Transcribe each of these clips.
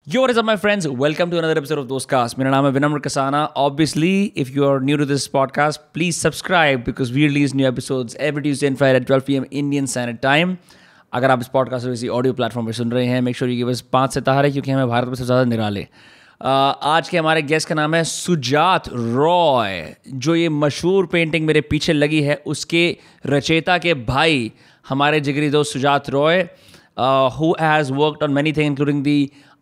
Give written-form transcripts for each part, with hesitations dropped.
Yo, what is up, my friends? Welcome to another episode of Dostcast. मेरा नाम है विनम्र Kasana. Obviously, if you are new to this podcast, please subscribe because we release new episodes every Tuesday and Friday at 12 p.m. Indian Standard Time. अगर आप इस podcast को किसी audio platform पर सुन रहे हैं, make sure you give us 5 सितारे क्योंकि हमें भारत में सबसे ज़्यादा निराले. आज के हमारे गेस्ट का नाम है सुजात रॉय. जो ये मशहूर पेंटिंग मेरे पीछे लगी है उसके रचयिता के भाई हमारे जिगरी दोस्त Sujat Roy, who has worked on many things including the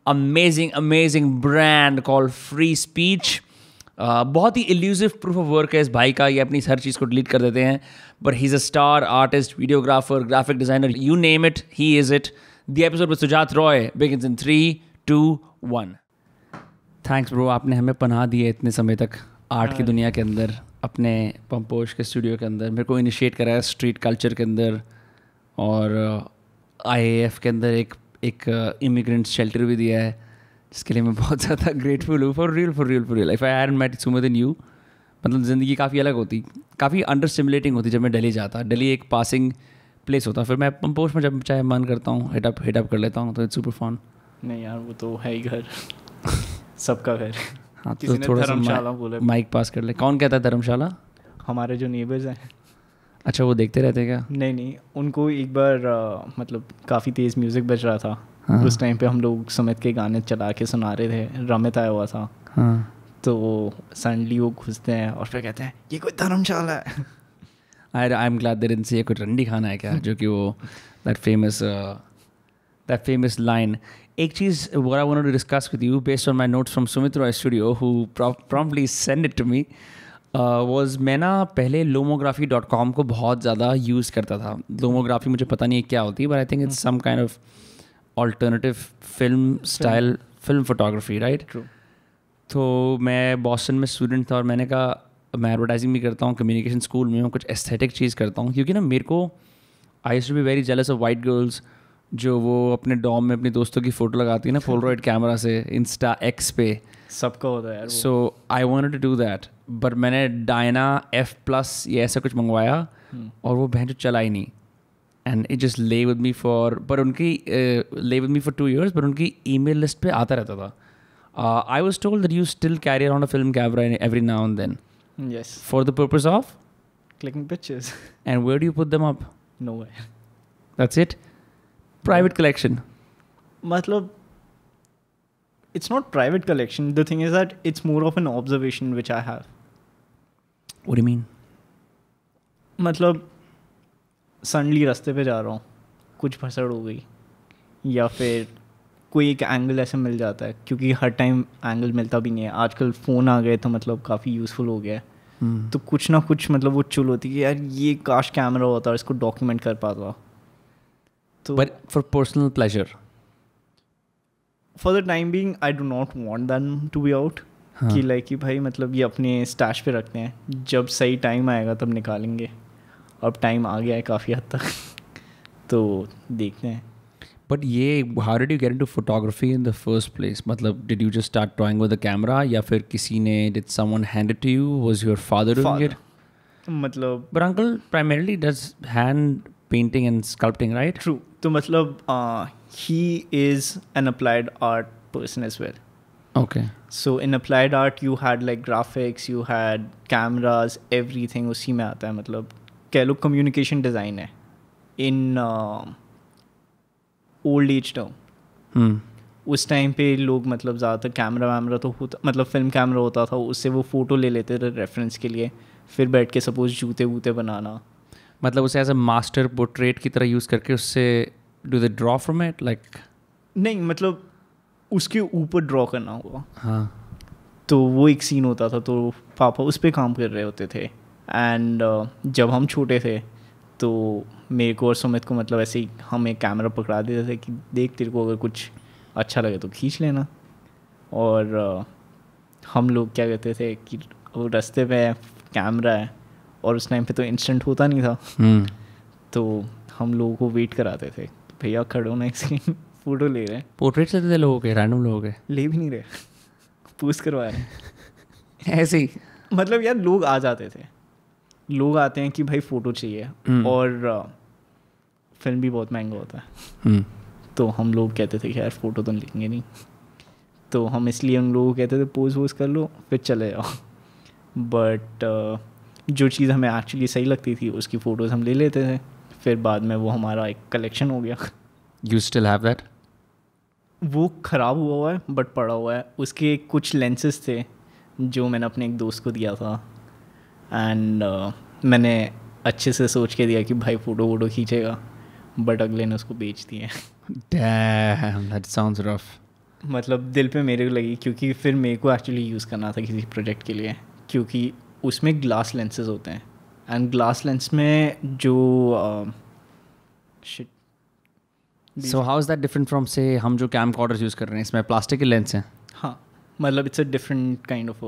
amazing brand called Free Speech. बहुत ही इल्यूसिव प्रूफ ऑफ वर्क है इस भाई का. ये अपनी हर चीज़ को डिलीट कर देते हैं, but he is a star artist, videographer, graphic designer, you name it, he is it. The episode with Sujat Roy begins in 3, 2, 1. Thanks bro, आपने हमें पनाह दी है इतने समय तक आर्ट की दुनिया के अंदर, अपने पंपोश के स्टूडियो के अंदर. मेरे को इनिशिएट कराया स्ट्रीट कल्चर के अंदर, और IAF के अंदर एक इमिग्रेंट शेल्टर भी दिया है, जिसके लिए मैं बहुत ज़्यादा ग्रेटफुल हूँ. For real. If I hadn't met Sumit in you, मतलब ज़िंदगी काफ़ी अलग होती, काफ़ी अंडर स्टिमुलेटिंग होती. जब मैं दिल्ली जाता, दिल्ली एक पासिंग प्लेस होता, फिर मैं पंपोश में जब चाहे मन करता हूँ हिट अप कर लेता हूँ, तो इट्स सुपर फन. नहीं यार, वो तो है ही घर. सबका घर. हाँ, तो थोड़ा सा माइक पास कर ले. कौन कहता है धर्मशाला? हमारे जो नेबर्स हैं. अच्छा, वो देखते रहते हैं क्या? नहीं, उनको एक बार मतलब काफ़ी तेज़ म्यूज़िक बज रहा था. हाँ. उस टाइम पे हम लोग सुमित के गाने चला के सुना रहे थे, रमित आया हुआ था. हाँ. तो सडनली वो घुसते हैं और फिर कहते हैं ये कोई धर्मशाला है. आई am glad they didn't say कोई रंडी खाना है क्या, जो कि वो दैट फेमस लाइन. एक चीज़ what I wanted to discuss with you based on my notes from Sumit Roy Studio, who promptly sent it to me, was मैं ना पहले lomography.com को बहुत ज़्यादा यूज़ करता था. लोमोग्राफी मुझे पता नहीं है क्या होती, but I think it's some kind of alternative film photography, right? True. तो मैं बॉस्टन में स्टूडेंट था और मैंने कहा मैं एडवर्टाइजिंग भी करता हूँ, कम्युनिकेशन स्कूल में हूँ, कुछ एस्थेटिक चीज़ करता हूँ, क्योंकि ना मेरे को I used to be very jealous of white girls जो वो अपने डॉम में अपनी दोस्तों की फ़ोटो लगाती है ना पोलरॉइड कैमरा से इंस्टा एक्स पे. सबका होता है यार. So I wanted to do that, but मैंने डायना F+ ये ऐसा कुछ मंगवाया और वो बहन जो चला ही नहीं. And it just lay with me for 2 years, but उनकी ईमेल लिस्ट पे आता रहता था. I was told that you still carry around a film camera every now and then. Yes. For the purpose of clicking pictures. And where do you put them up? Nowhere. That's it. Private collection. मतलब it's not private collection. The thing is that it's more of an observation which I have. What do you mean? मतलब suddenly रास्ते पे जा रहा हूँ, कुछ भसड़ हो गई, या फिर कोई एक एंगल ऐसे मिल जाता है, क्योंकि हर टाइम एंगल मिलता भी नहीं है. आजकल फ़ोन आ गए तो मतलब काफ़ी यूज़फुल हो गया है. तो कुछ ना कुछ मतलब वो चुल होती है कि यार ये काश कैमरा होता और इसको डॉक्यूमेंट कर पाता. तो but for personal pleasure, for the time being I do not want them to be out. कि लाइक कि भाई मतलब ये अपने स्टैश पे रखते हैं, जब सही टाइम आएगा तब निकालेंगे. अब टाइम आ गया है काफ़ी हद तक, तो देखते हैं. बट ये how did you get into photography in the first place? मतलब did you just start drawing with the camera, या फिर किसी ने did someone hand it to you? Was your father doing it? मतलब but uncle primarily does hand painting and sculpting, right? True. तो मतलब he is an applied art person as well. Okay. So in applied art you had like graphics, you had cameras, everything उसी में आता है. मतलब कह लो communication design है in old age term. उस टाइम पे लोग मतलब ज़्यादातर कैमरा तो होता, मतलब फिल्म कैमरा होता था, उससे वो फ़ोटो ले लेते थे रेफरेंस के लिए, फिर बैठ के सपोज जूते वूते बनाना. मतलब उसे एज अ मास्टर पोर्ट्रेट की तरह यूज़ करके उससे do they draw from it like? नहीं, मतलब उसके ऊपर ड्रॉ करना हुआ. हाँ. तो वो एक सीन होता था, तो पापा उस पर काम कर रहे होते थे. एंड जब हम छोटे थे तो मेरे को और सुमित को मतलब ऐसे ही हम एक कैमरा पकड़ा देते थे कि देख तेरे को अगर कुछ अच्छा लगे तो खींच लेना. और हम लोग क्या कहते थे कि वो रास्ते पे कैमरा है, और उस टाइम पे तो इंस्टेंट होता नहीं था. तो हम लोगों को वेट कराते थे, भैया खड़ो ना एक सेकंड, फोटो ले रहे हैं. पोर्ट्रेट्स लेते थे लोगों के, रैंडम लोगों के? ले भी नहीं रहे, पूछ करवा रहे हैं. ऐसे ही मतलब यार लोग आ जाते थे, लोग आते हैं कि भाई फ़ोटो चाहिए. और फिल्म भी बहुत महंगा होता है. तो हम लोग कहते थे कि यार फ़ोटो तो लेंगे नहीं. तो हम इसलिए उन लोगों को कहते थे पोज वोज कर लो फिर चले जाओ। बट जो चीज़ हमें एक्चुअली सही लगती थी उसकी फ़ोटोज़ हम ले लेते थे, फिर बाद में वो हमारा एक कलेक्शन हो गया। You still have that? वो ख़राब हुआ है बट पड़ा हुआ है। उसके कुछ लेंसेज थे जो मैंने अपने एक दोस्त को दिया था, एंड मैंने अच्छे से सोच के दिया कि भाई फ़ोटो वोटो खींचेगा, बट अगले ने उसको बेच दिए। Damn, that sounds rough. मतलब दिल पे मेरे को लगी, क्योंकि फिर मेरे को एक्चुअली यूज़ करना था किसी प्रोजेक्ट के लिए, क्योंकि उसमें ग्लास लेंसेज होते हैं, एंड ग्लास लेंस में जो shit. So how is that different from say हम जो camcorders use कर रहे हैं, इसमें प्लास्टिक के लेंस हैं? हाँ, मतलब it's a different kind of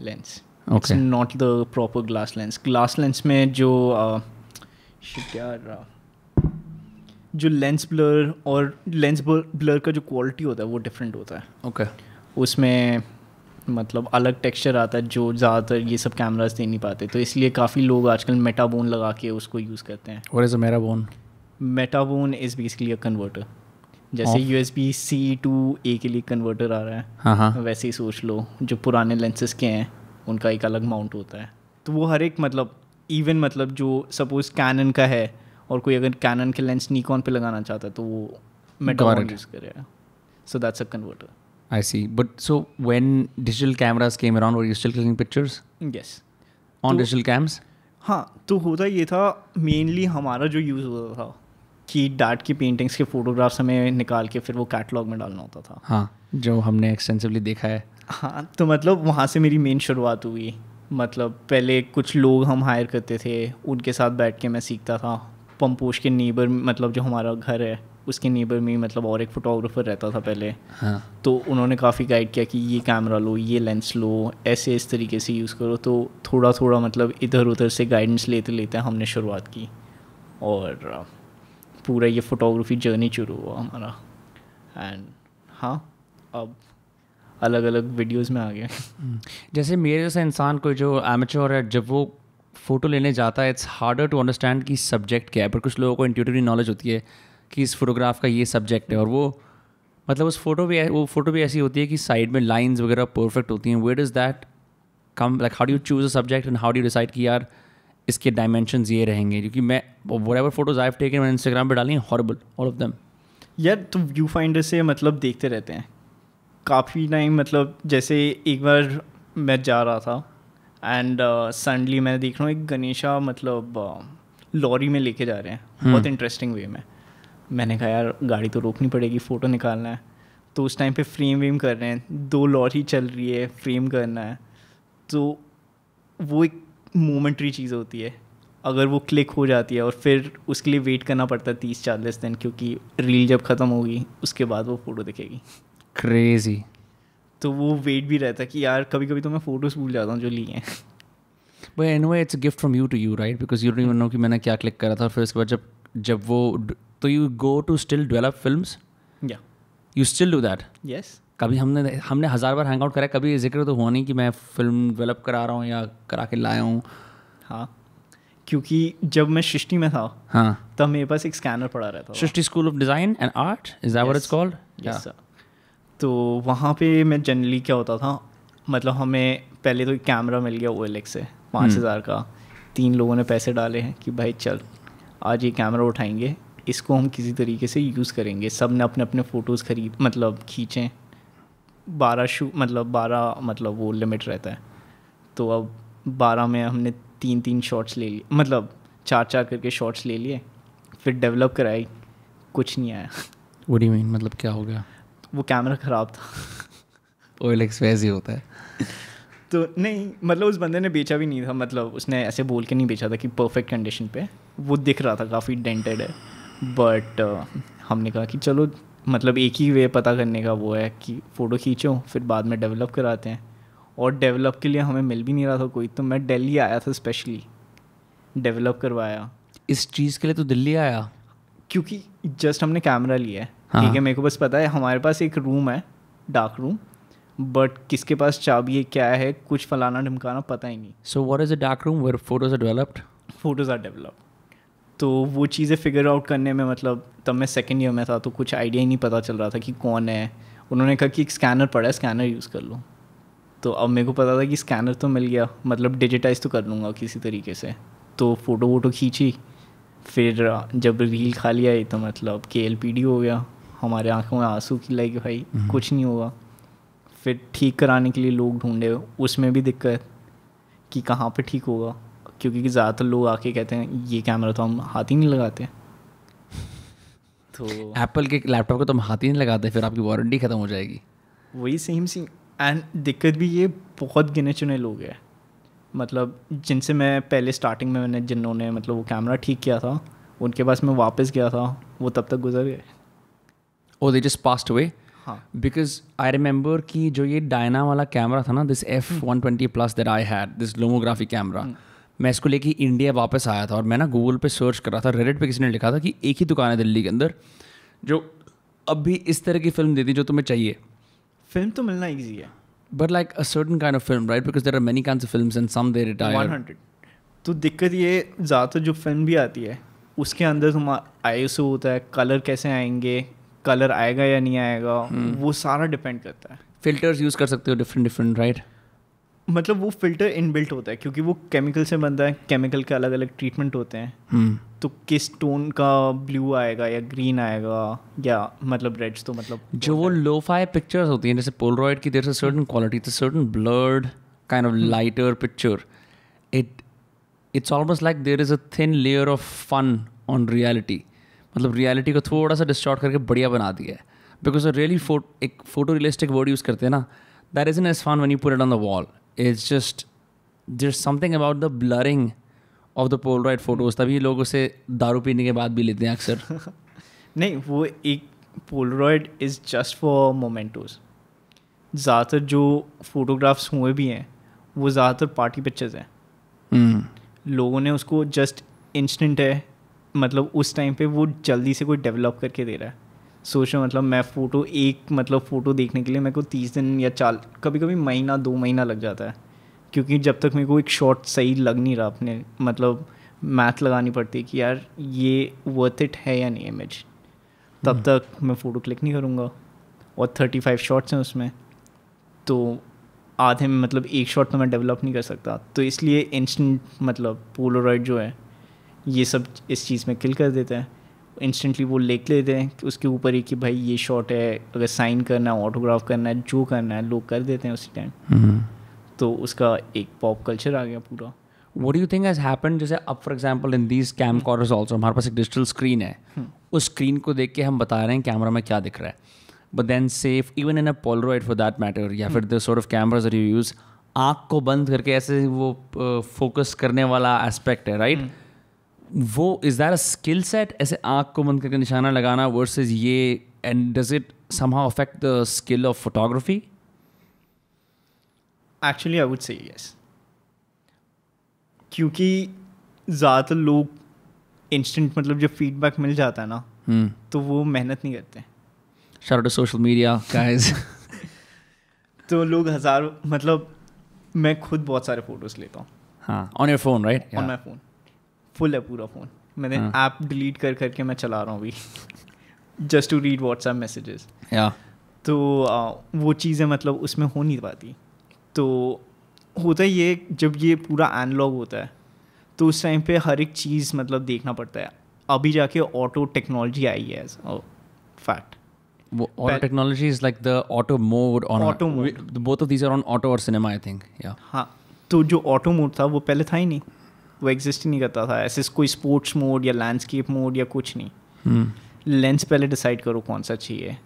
lens, it's Okay. Not the proper glass lens. Glass lens में जो शिट यार, जो लेंस ब्लर और लेंस ब्लर का जो क्वालिटी होता है वो डिफरेंट होता है। Okay. उसमें मतलब अलग टेक्सचर आता है जो ज़्यादातर ये सब कैमरास दे नहीं पाते, तो इसलिए काफ़ी लोग आजकल मेटाबोन लगा के उसको यूज़ करते हैं। What is a Metabone? Metabone is basically a converter, जैसे USB-C to A के लिए कन्वर्टर आ रहा है, हाँ हाँ. वैसे ही सोच लो जो पुराने लेंसेज के हैं उनका एक अलग माउंट होता है। तो वो हर एक मतलब इवन मतलब जो सपोज कैनन का है और कोई अगर कैनन के लेंस निकॉन पे लगाना चाहता है तो वो मेटाबोन यूज़ करेगा। So that's a converter. I see. But so when digital cameras came around, were you still clicking pictures yes. on तो- digital cams? हाँ, तो होता ये था मेनली हमारा जो यूज़ होता था कि डैड की पेंटिंग्स के फ़ोटोग्राफ्स हमें निकाल के फिर वो कैटलॉग में डालना होता था। हाँ, जो हमने एक्सटेंसिवली देखा है. हाँ, तो मतलब वहाँ से मेरी मेन शुरुआत हुई। मतलब पहले कुछ लोग हम हायर करते थे, उनके साथ बैठ के मैं सीखता था। पंपोश के नीबर, मतलब जो हमारा घर है उसके नीबर में मतलब और एक फ़ोटोग्राफ़र रहता था पहले, हाँ. तो उन्होंने काफ़ी गाइड किया कि ये कैमरा लो, ये लेंस लो, ऐसे इस तरीके से यूज़ करो। तो थोड़ा थोड़ा मतलब इधर उधर से गाइडेंस लेते लेते हमने शुरुआत की, और पूरा ये फ़ोटोग्राफी जर्नी शुरू हुआ हमारा। एंड हाँ, अब अलग अलग वीडियोस में आ गए। जैसे मेरे जैसा इंसान कोई जो एमेच्योर है, जब वो फ़ोटो लेने जाता है, इट्स हार्डर टू अंडरस्टैंड कि सब्जेक्ट क्या है, पर कुछ लोगों को इंट्यूटिवली नॉलेज होती है कि इस फोटोग्राफ का ये सब्जेक्ट है, और वो मतलब उस फोटो भी ऐसी होती है कि साइड में लाइंस वगैरह परफेक्ट होती हैं. Where does that come, like how do you choose a subject and how do you decide कि यार इसके डायमेंशंस ये रहेंगे? क्योंकि मैं whatever photos I have taken मैंने इंस्टाग्राम पे डाली हैं, हॉरिबल ऑल ऑफ देम. यार तो व्यू फाइंडर से मतलब देखते रहते हैं काफ़ी टाइम। मतलब जैसे एक बार मैं जा रहा था एंड सडनली मैं देख रहा हूँ एक गणेशा मतलब लॉरी में लेके जा रहे हैं, बहुत इंटरेस्टिंग वे में। मैंने कहा यार गाड़ी तो रोकनी पड़ेगी, फ़ोटो निकालना है। तो उस टाइम पे फ्रेम वेम कर रहे हैं, 2 लॉरी चल रही है, फ्रेम करना है। तो वो एक मोमेंट्री चीज़ होती है, अगर वो क्लिक हो जाती है और फिर उसके लिए वेट करना पड़ता है 30-40 दिन, क्योंकि रील जब ख़त्म होगी उसके बाद वो फ़ोटो दिखेगी। क्रेजी. तो वो वेट भी रहता है कि यार कभी कभी तो मैं फ़ोटोज़ भूल जाता हूँ जो लिए हैं। But anyway it's a gift from you to you, right? Because you don't even know कि मैंने क्या क्लिक करा था. फिर उसके बाद जब वो, तो you go to still develop films, या you still do that? Yes. कभी हमने 1000 बार हैंग आउट करा है, कभी जिक्र तो हुआ नहीं कि मैं फिल्म डेवलप करा रहा हूँ या करा के लाया हूँ. हाँ, क्योंकि जब मैं सृष्टि में था हाँ. तब मेरे पास एक स्कैनर पड़ा रहता था। Srishti school of design and art, is that what it's called? Yes sir. तो वहाँ पे मैं जनरली क्या होता था, मतलब हमें पहले तो एक कैमरा मिल गया OLX से 5000 का। 3 लोगों ने पैसे डाले हैं कि भाई चल आज ये कैमरा उठाएंगे, इसको हम किसी तरीके से यूज़ करेंगे। सब ने अपने अपने फ़ोटोज़ मतलब खींचें। 12 मतलब वो लिमिट रहता है। तो अब 12 में हमने 3 शॉट्स ले लिए, मतलब 4 करके शॉट्स ले लिए। फिर डेवलप कराई, कुछ नहीं आया। What do you mean? मतलब क्या हो गया? वो कैमरा ख़राब था। OLX वैसे ही होता है. तो नहीं, मतलब उस बंदे ने बेचा भी नहीं था, मतलब उसने ऐसे बोल के नहीं बेचा था कि परफेक्ट कंडीशन पे। वो दिख रहा था काफ़ी डेंटेड है, बट हमने कहा कि चलो मतलब एक ही वे पता करने का वो है कि फ़ोटो खींचो फिर बाद में डेवलप कराते हैं। और डेवलप के लिए हमें मिल भी नहीं रहा था कोई, तो मैं दिल्ली आया था स्पेशली, डेवलप करवाया। इस चीज़ के लिए तो दिल्ली आया? क्योंकि जस्ट हमने कैमरा लिया है, हाँ। ठीक है। मेरे को बस पता है हमारे पास एक रूम है, डार्क रूम, बट किसके पास चाबी है क्या है कुछ फलाना ढमकाना पता ही नहीं। So what is a dark room where photos are developed? Photos are developed. तो वो चीज़ें फिगर आउट करने में मतलब तब मैं 2nd ईयर में था, तो कुछ आइडिया ही नहीं पता चल रहा था कि कौन है उन्होंने कहा कि एक स्कैनर पड़ा है, स्कैनर यूज़ कर लो। तो अब मेरे को पता था कि स्कैनर तो मिल गया, मतलब डिजिटाइज तो कर लूँगा किसी तरीके से। तो फ़ोटो वोटो खींची, फिर जब रील खाली आई तो मतलब KLPD हो गया, हमारे आंखों में आंसू की लाइक भाई कुछ नहीं होगा। फिर ठीक कराने के लिए लोग ढूंढे, उसमें भी दिक्कत कि कहाँ पे ठीक होगा, क्योंकि ज़्यादातर लोग आके कहते हैं ये कैमरा तो हम हाथ ही नहीं लगाते। तो एप्पल के लैपटॉप को तो हम हाथ ही नहीं लगाते, फिर आपकी वारंटी ख़त्म हो जाएगी। वही सेम सी। एंड दिक्कत भी ये बहुत गिने चुने लोग हैं, मतलब जिनसे मैं पहले स्टार्टिंग में मैंने जिन्होंने मतलब वो कैमरा ठीक किया था, उनके पास मैं वापस गया था, वो तब तक गुजर गए। ओ दे जस्ट पास्ड अवे। हाँ बिकॉज आई रिमेंबर कि जो ये डायना वाला कैमरा था ना, this F120+ that I had, this lomography camera, मैं इसको लेके इंडिया वापस आया था और मैं ना गूगल पे सर्च कर रहा था, रेडिट पे किसी ने लिखा था कि एक ही दुकान है दिल्ली के अंदर जो अब भी इस तरह की फिल्म देती जो तुम्हें चाहिए। फिल्म तो मिलना ईजी है, but like a certain kind of film, right? Because there are many kinds of films and some they retire. 100। तो दिक्कत ये ज़्यादातर जो फिल्म भी आती है उसके अंदर तुम ISO होता है, कलर कैसे आएंगे, कलर आएगा या नहीं आएगा, वो सारा डिपेंड करता है। फिल्टर्स यूज़ कर सकते हो डिफरेंट, राइट? मतलब वो फिल्टर इनबिल्ट होता है क्योंकि वो केमिकल से बनता है, केमिकल के अलग अलग ट्रीटमेंट होते हैं। तो किस टोन का ब्लू आएगा या ग्रीन आएगा या मतलब रेड्स, तो मतलब जो वो लो-फाई पिक्चर्स होती हैं जैसे पोलरॉइड की, there is a certain quality, a certain blurred kind of lighter picture, it's almost like there is a thin layer of fun on reality. मतलब रियलिटी को थोड़ा सा डिस्टॉर्ट करके बढ़िया बना दिया है, बिकॉज रियली एक फोटो रियलिस्टिक वर्ड यूज़ करते हैं ना, that isn't as fun when you put it on the wall. It's just there something about the blurring of the Polaroid photos, तभी लोग उसे दारू पीने के बाद भी लेते हैं अक्सर। नहीं, वो एक Polaroid is just for mementos. ज़्यादातर जो फोटोग्राफ्स हुए भी हैं वो ज़्यादातर पार्टी पिक्चर्स हैं। लोगों ने उसको जस्ट इंस्टेंट है, मतलब उस टाइम पे वो जल्दी से कोई डेवलप करके दे रहा है। सोचो मतलब मैं फ़ोटो मतलब फ़ोटो देखने के लिए मेरे को 30 दिन या कभी कभी महीना 2 महीना लग जाता है, क्योंकि जब तक मेरे को एक शॉट सही लग नहीं रहा, अपने मतलब मैथ लगानी पड़ती है कि यार ये वर्थ इट है या नहीं इमेज, तब तक मैं फ़ोटो क्लिक नहीं करूँगा। और 35 शॉट्स हैं उसमें, तो आधे में मतलब एक शॉट तो मैं डेवलप नहीं कर सकता। तो इसलिए इंस्टेंट मतलब पोलरॉइड जो है ये सब इस चीज़ में किल कर देते हैं। इंस्टेंटली वो लिख लेते हैं कि उसके ऊपर ही कि भाई ये शॉट है, अगर साइन करना है, ऑटोग्राफ करना है, जो करना है लोग कर देते हैं उसी टाइम। तो उसका एक पॉप कल्चर आ गया पूरा। What do you think has happened? जैसे अब for example in these camcorders also हमारे पास एक डिजिटल स्क्रीन है, उस स्क्रीन को देख के हम बता रहे हैं कैमरा में क्या दिख रहा है, but then safe even in a Polaroid for that matter, या फिर the sort of cameras that you use, आँख को बंद करके ऐसे वो फोकस करने वाला एस्पेक्ट है, राइट? वो is that a skill set, ऐसे आँख को बंद करके निशाना लगाना वर्सेज ये, and does it somehow affect the skill of photography? Actually I would से यस, क्योंकि ज़्यादातर लोग इंस्टेंट मतलब जब फीडबैक मिल जाता है ना तो वो मेहनत नहीं करते। Shout out to social media guys. तो लोग मतलब मैं खुद बहुत सारे फोटोज़ लेता हूँ। हाँ, on your phone, right? On my phone full है पूरा फ़ोन, मैंने ऐप डिलीट करके मैं चला रहा हूँ अभी just to read WhatsApp messages. Yeah. तो वो चीज़ें मतलब उसमें हो नहीं पाती। तो होता ही ये, जब ये पूरा एनालॉग होता है तो उस टाइम पे हर एक चीज़ मतलब देखना पड़ता है। अभी जाके ऑटो टेक्नोलॉजी आई है as fact. Auto technology is like the auto mode on Auto mode. Both of these are on auto or cinema, I think. Yeah. हाँ, तो जो ऑटो मोड था वो पहले था ही नहीं, वो एग्जिस्ट ही नहीं करता था। ऐसे कोई स्पोर्ट्स मोड या लैंडस्केप मोड या कुछ नहीं। लेंस पहले डिसाइड करो कौन सा चाहिए,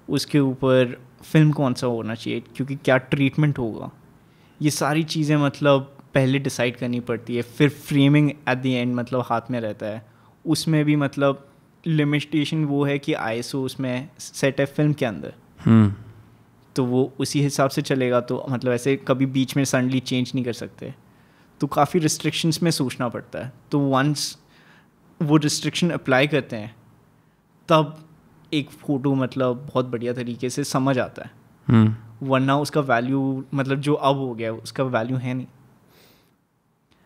उसके ऊपर फिल्म कौन सा होना चाहिए, क्योंकि क्या ट्रीटमेंट होगा, ये सारी चीज़ें मतलब पहले डिसाइड करनी पड़ती है। फिर फ्रेमिंग एट द एंड मतलब हाथ में रहता है। उसमें भी मतलब लिमिटेशन वो है कि ISO उसमें सेट है फिल्म के अंदर, तो वो उसी हिसाब से चलेगा। तो मतलब ऐसे कभी बीच में सडनली चेंज नहीं कर सकते, तो काफ़ी रिस्ट्रिक्शंस में सोचना पड़ता है। तो वंस वो रिस्ट्रिक्शन अप्लाई करते हैं तब एक फ़ोटो मतलब बहुत बढ़िया तरीके से समझ आता है। वरना उसका वैल्यू मतलब जो अब हो गया उसका वैल्यू है नहीं।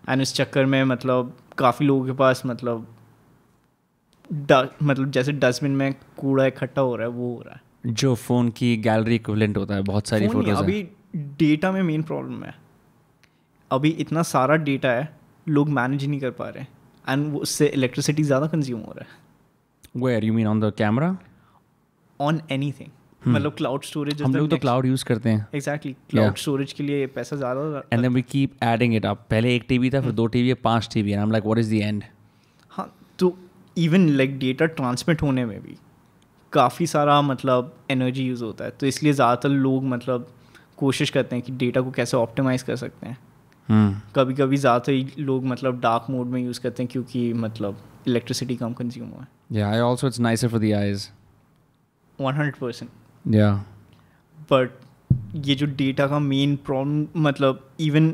एंड इस चक्कर में मतलब काफ़ी लोगों के पास मतलब जैसे डस्टबिन में कूड़ा इकट्ठा हो रहा है वो हो रहा है। जो फ़ोन की गैलरी इक्विवेलेंट होता है, बहुत सारी फोन नहीं, फोटोज अभी डेटा में मेन प्रॉब्लम है। अभी इतना सारा डेटा है, लोग मैनेज ही नहीं कर पा रहे, एंड उससे इलेक्ट्रिसिटी ज़्यादा कंज्यूम हो रहा है। Where you mean on the camera? On anything, मतलब क्लाउड स्टोरेज। हम लोग तो क्लाउड यूज़ करते हैं। एग्जैक्टली, क्लाउड स्टोरेज के लिए पैसा ज़्यादा। And then we keep adding it up. पहले 1 TB था, फिर 2 TB है, 5 TB, and I am like what is the end? हाँ, तो इवन लाइक डेटा ट्रांसमिट होने में भी काफ़ी सारा मतलब एनर्जी यूज़ होता है, तो इसलिए ज़्यादातर लोग मतलब कोशिश करते हैं कि डेटा को कैसे ऑप्टिमाइज़ कर सकते हैं। कभी कभी ज़्यादातर ही लोग मतलब डार्क मोड में यूज़ करते हैं, क्योंकि मतलब इलेक्ट्रिसिटी कम कंज्यूम हुआ है। Yeah, I also it's nicer for the eyes. 100%। Yeah. But ये जो डेटा का मेन प्रॉब्लम, मतलब इवन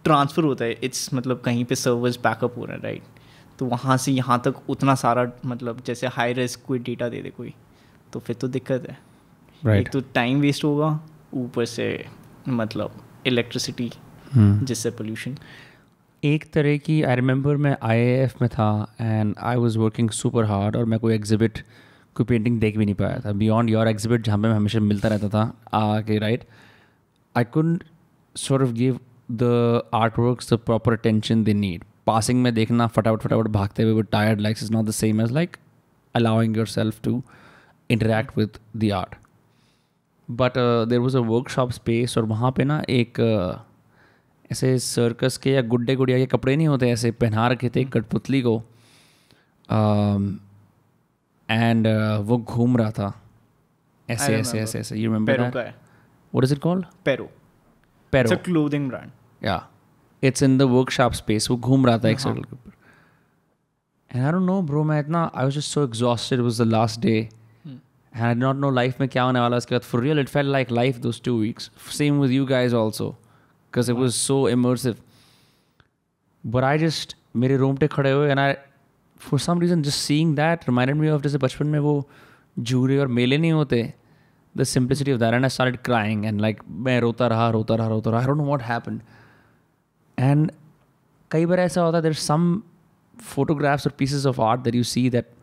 ट्रांसफ़र होता है, इट्स मतलब कहीं पे सर्वर्स बैकअप हो रहे हैं, राइट? तो वहाँ से यहाँ तक उतना सारा, मतलब जैसे हाई रिस्क कोई डेटा दे दे कोई, तो फिर तो दिक्कत है। Right. एक तो टाइम वेस्ट होगा, ऊपर से मतलब इलेक्ट्रिसिटी, जिससे पोल्यूशन। एक तरह की आई रिमेंबर मैं IAF में था and I was working super hard, और मैं कोई एग्जिबिट, कोई पेंटिंग देख भी नहीं पाया था बियॉन्ड योर एग्जिबिट, जहाँ पे मैं हमेशा मिलता रहता था आके, right? I couldn't sort of give the art works the proper attention they need. Passing में देखना, फटाफट भागते हुए with tired legs is not the same as like allowing your self to interact with the art. But there was a workshop space, और वहाँ पे ना एक ऐसे सर्कस के या गुड्डे गुड़िया के कपड़े नहीं होते, ऐसे पहना रखे थे कठपुतली को, एंड वो घूम रहा था ऐसे ऐसे ऐसे ऐसे। यू रिमेंबर पेरो का है। What is it called? Pero. Pero. It's a clothing brand. या it's in the workshop space. वो घूम रहा था एक सर्कल के ऊपर, and I don't know bro, मैं इतना I was just so exhausted, it was the last day, and I did not know life में क्या होने वाला उसके बाद। For real it felt like life those 2 weeks, same with you guys also, because it was so immersive. But I just, मेरे room पे खड़े हुए, and I, for some reason, just seeing that reminded me of जैसे बचपन में वो झूले और मेले नहीं होते, the simplicity of that, and I started crying, and like मैं रोता रहा, I don't know what happened. And कई बार ऐसा होता है, there's some photographs or pieces of art that you see that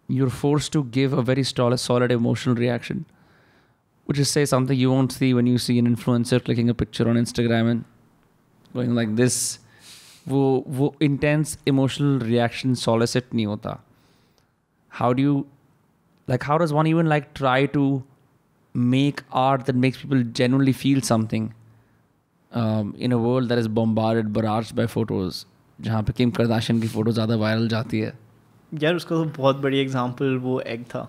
you're forced to give a very solid emotional reaction, which is say something you won't see when you see an influencer clicking a picture on Instagram and going like this. वो intense emotional reaction solicit नहीं होता. How do you, like, how does one even like try to make art that makes people genuinely feel something in a world that is bombarded, barraged by photos, जहाँ पे किम Kardashian की photo ज़्यादा viral जाती है? यार उसका तो बहुत बड़ी एग्जांपल वो एग था।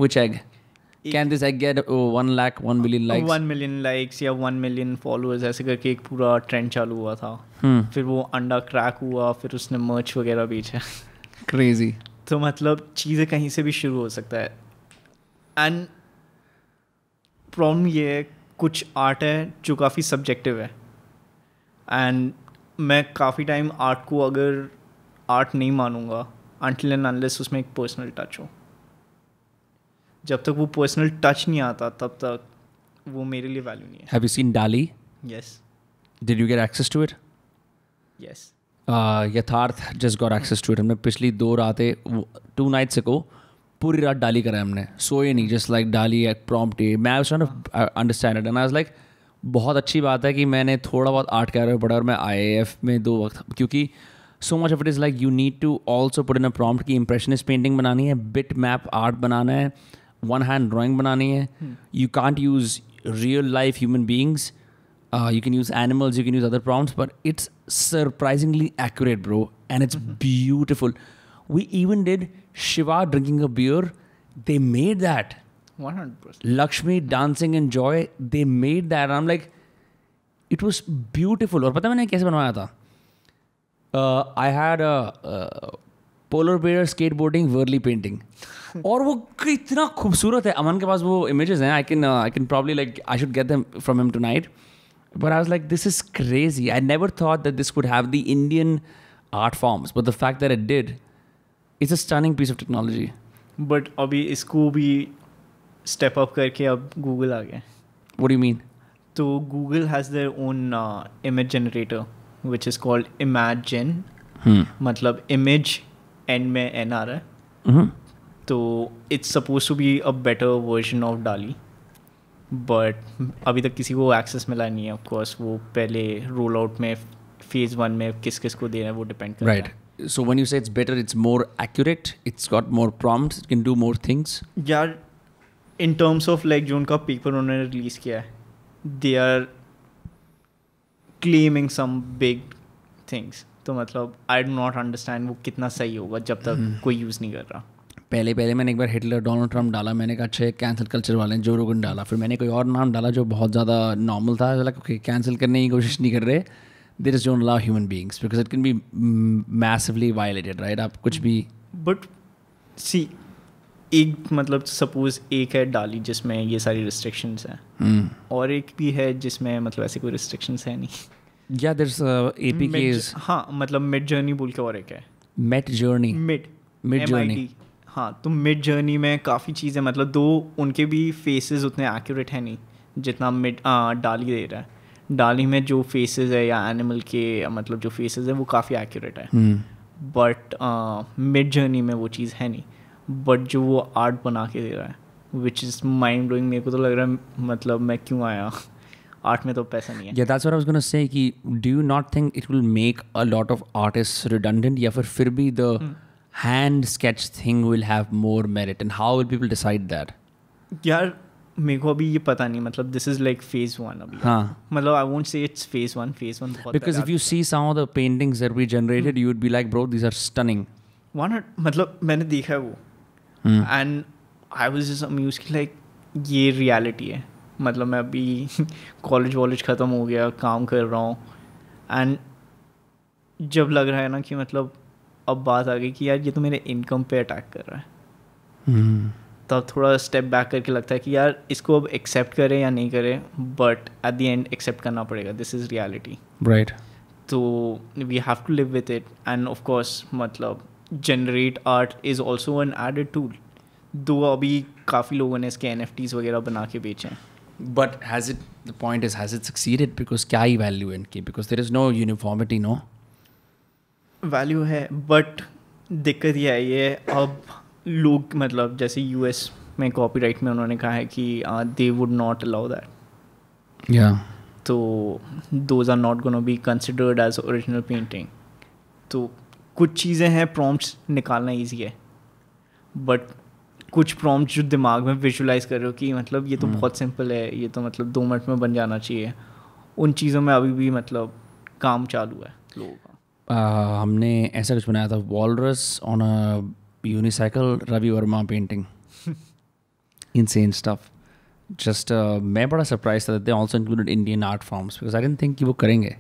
Which egg? Can this egg get 1 lakh, 1 million likes? 1 million likes या 1 million followers, ऐसे करके एक पूरा ट्रेंड चालू हुआ था। फिर वो अंडा क्रैक हुआ, फिर उसने मर्च वगैरह बेचा। Crazy. तो मतलब चीज़ें कहीं से भी शुरू हो सकता है। एंड प्रॉब्लम ये है, कुछ आर्ट है जो काफ़ी सब्जेक्टिव है, एंड मैं काफ़ी टाइम आर्ट को अगर आर्ट नहीं मानूंगा until and unless उसमें एक पर्सनल टच हो। जब तक वो पर्सनल टच नहीं आता तब तक वो मेरे लिए वैल्यू नहीं है। Have you seen Dali? Yes. Did you get access to it? Yes. यथार्थ just got access to it. हमने पिछली 2 रातें 2 nights ago पूरी रात डाली करा हमने, सोए नहीं, just like डाली एक prompt है। मैं was trying to understand it and I was like बहुत अच्छी बात है कि मैंने थोड़ा बहुत आर्ट कैरियर पढ़ा, और मैं IAF में 2 वक्त, क्योंकि so much of it is like you need to also put in a prompt कि impressionist painting बनानी है, bit map art बनाना है, one hand drawing बनानी है. You can't use real life human beings. You can use animals, you can use other prompts, but it's surprisingly accurate, bro, and it's beautiful. We even did Shiva drinking a beer. They made that. 100%. Lakshmi dancing in joy. They made that. And I'm like, it was beautiful. और पता मैंने कैसे बनवाया था? I had a polar bear skateboarding Whirly painting. और वो कितना खूबसूरत है. अमन के पास वो images हैं. I can probably like, I should get them from him tonight. But I was like, this is crazy. I never thought that this would have the Indian art forms. But the fact that it did, it's a stunning piece of technology. But अभी इसको भी step up करके अब Google आ गया. What do you mean? तो Google has their own image generator, which is called Imagen. मतलब image n में n आ रहा है. तो it's suppose to be a better version of DALL-E, but अभी तक किसी को एक्सेस मिला नहीं है. ऑफ कोर्स वो पहले रोल आउट में फेज़ 1 में किस किस को दे रहे हैं वो डिपेंड करता है. Right. So when you say it's better, it's more accurate, it's got more prompts, it can do more things. यार इन टर्म्स ऑफ लाइक जो उनका पेपर उन्होंने रिलीज़ किया है, they are claiming some big things. तो मतलब आई do not understand वो कितना सही होगा जब तक कोई यूज़ नहीं कर रहा. पहले मैंने एक बार हिटलर डोनाल्ड ट्रम्प डाला, मैंने कहा अच्छे कैंसिल कल्चर वाले हैं, जो रोगन डाला. फिर मैंने कोई और नाम डाला जो बहुत ज़्यादा नॉर्मल था, लाइक ओके कैंसिल करने की कोशिश नहीं कर रहे. They just don't allow human beings because it can be massively violated, right. आप कुछ भी बट सी एक मतलब सपोज एक है डाली जिसमें ये सारी रिस्ट्रिक्शंस हैं, और एक भी है जिसमें मतलब ऐसे कोई रिस्ट्रिक्शंस है नहीं. या देयर इज एपीकेस. हाँ मतलब मिड जर्नी बोल के और एक है मेट जर्नी. Mid journey. हाँ तो मिड जर्नी में काफ़ी चीज़ें मतलब दो उनके भी फेसेस उतने एक्यूरेट हैं नहीं जितना मिड डाली दे रहा है. डाली में जो फेसेस है या एनिमल के मतलब जो फेसेस है वो काफ़ी एक्यूरेट है, बट मिड जर्नी में वो चीज़ है नहीं. बट जो वो आर्ट बना के दे रहा है विच इज़ माइंड ब्लोइंग. मेरे को तो लग रहा है मतलब मैं क्यों आया, आर्ट में तो पैसा नहीं है. Yeah, that's what I was going to say कि do you not think it will make a lot of artists redundant, या फिर भी the hand sketch thing will have more merit, and how will people decide that? यार मेरे को अभी ये पता नहीं, मतलब दिस इज़ लाइक फेज़ 1 अभी. हाँ. मतलब I won't say it's phase 1 बहुत. Because if you see some of the paintings that we generated, you would be like, bro, these are stunning. Why not? मतलब मैंने देखा है वो, and I was just amused कि like ये reality है. मतलब मैं अभी कॉलेज ख़त्म हो गया, काम कर रहा हूँ, एंड जब लग रहा है ना कि मतलब अब बात आ गई कि यार ये तो मेरे इनकम पे अटैक कर रहा है, तब थोड़ा स्टेप बैक करके लगता है कि यार इसको अब एक्सेप्ट करें या नहीं करें, but at the end accept करना पड़ेगा. This is reality. Right. तो we have to live with it. And of course मतलब generate art is also an aided tool. Though अभी काफ़ी लोगों ने इसके NFTs वगैरह बना के बेचे हैं. But the point is, has it succeeded? Because क्या ही value है इनकी? Because there is no uniformity, no? Value है, बट दिक्कत ये है ये अब लोग मतलब जैसे US में कॉपीराइट में उन्होंने कहा है कि they would not allow that. Yeah. तो those are not gonna be considered as original painting. तो कुछ चीज़ें हैं प्रॉम्प्ट्स निकालना ईजी है, बट कुछ प्रॉम्प्ट जो दिमाग में विजुलाइज कर रहे हो कि मतलब ये तो बहुत सिंपल है, ये तो मतलब 2 मिनट में बन जाना चाहिए, उन चीज़ों में अभी भी मतलब काम चालू है लोगों का. हमने ऐसा कुछ बनाया था, walrus on a unicycle, Ravi Varma painting. Insane stuff. Just मैं बड़ा सरप्राइज था. They also included Indian art forms because I didn't think कि वो करेंगे.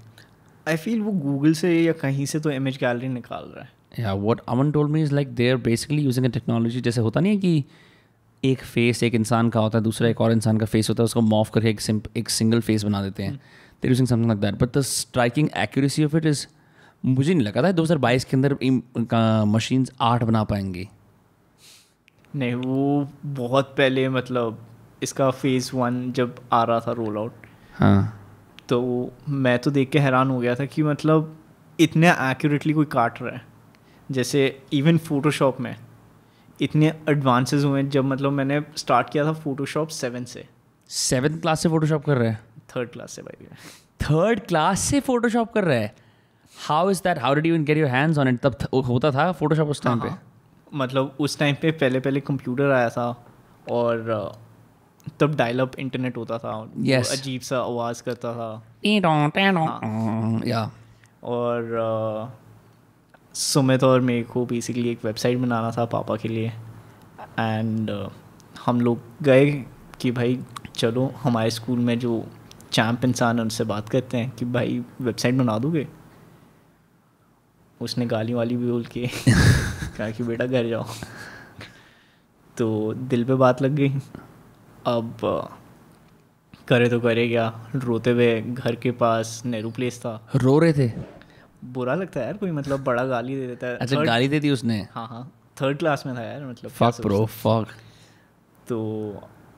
आई फील वो गूगल से या कहीं से तो इमेज गैलरी निकाल रहा है. Yeah, what Aman told me is like they're basically using a technology. जैसे होता नहीं है कि एक फेस एक इंसान का होता है, दूसरा एक और इंसान का फेस होता है, उसको मॉफ करके एक सिंगल फेस बना देते हैं. They're using something like that. But the striking accuracy of it is, मुझे नहीं लगा था 2022 के अंदर मशीन्स आर्ट बना पाएंगी. नहीं, वो बहुत पहले मतलब इसका फेज़ 1 जब आ रहा था रोल आउट, हाँ, तो मैं तो देख के हैरान हो गया था कि मतलब इतने एक्यूरेटली कोई काट रहा है. जैसे इवन फोटोशॉप में इतने एडवांसेस हुए हैं. जब मतलब मैंने स्टार्ट किया था फोटोशॉप 7 से. 7th क्लास से फोटोशॉप कर रहे हैं? 3rd क्लास से भाई. 3rd क्लास से फोटोशॉप कर रहे हैं? How is that? How did you even get your hands on it? तब होता था फोटोशॉप उस टाइम पे? मतलब उस टाइम पे पहले कंप्यूटर आया था, और तब डायल अप इंटरनेट होता था. Yes. अजीब सा आवाज़ करता था. या और सुमित और मेरे को बेसिकली एक वेबसाइट बनाना था पापा के लिए, एंड हम लोग गए कि भाई चलो हमारे स्कूल में जो चैम्प इंसान है उनसे बात करते हैं कि भाई वेबसाइट बना दोगे. उसने गाली वाली भी बोल के कहा कि बेटा घर जाओ. तो दिल पे बात लग गई. अब करे तो करे क्या, रोते हुए घर के पास नेहरू प्लेस था. रो रहे थे? बुरा लगता है यार, कोई मतलब बड़ा गाली दे देता है. अच्छा, गाली दे दी उसने? हाँ, 3rd क्लास में था यार. मतलब फक ब्रो, फक. तो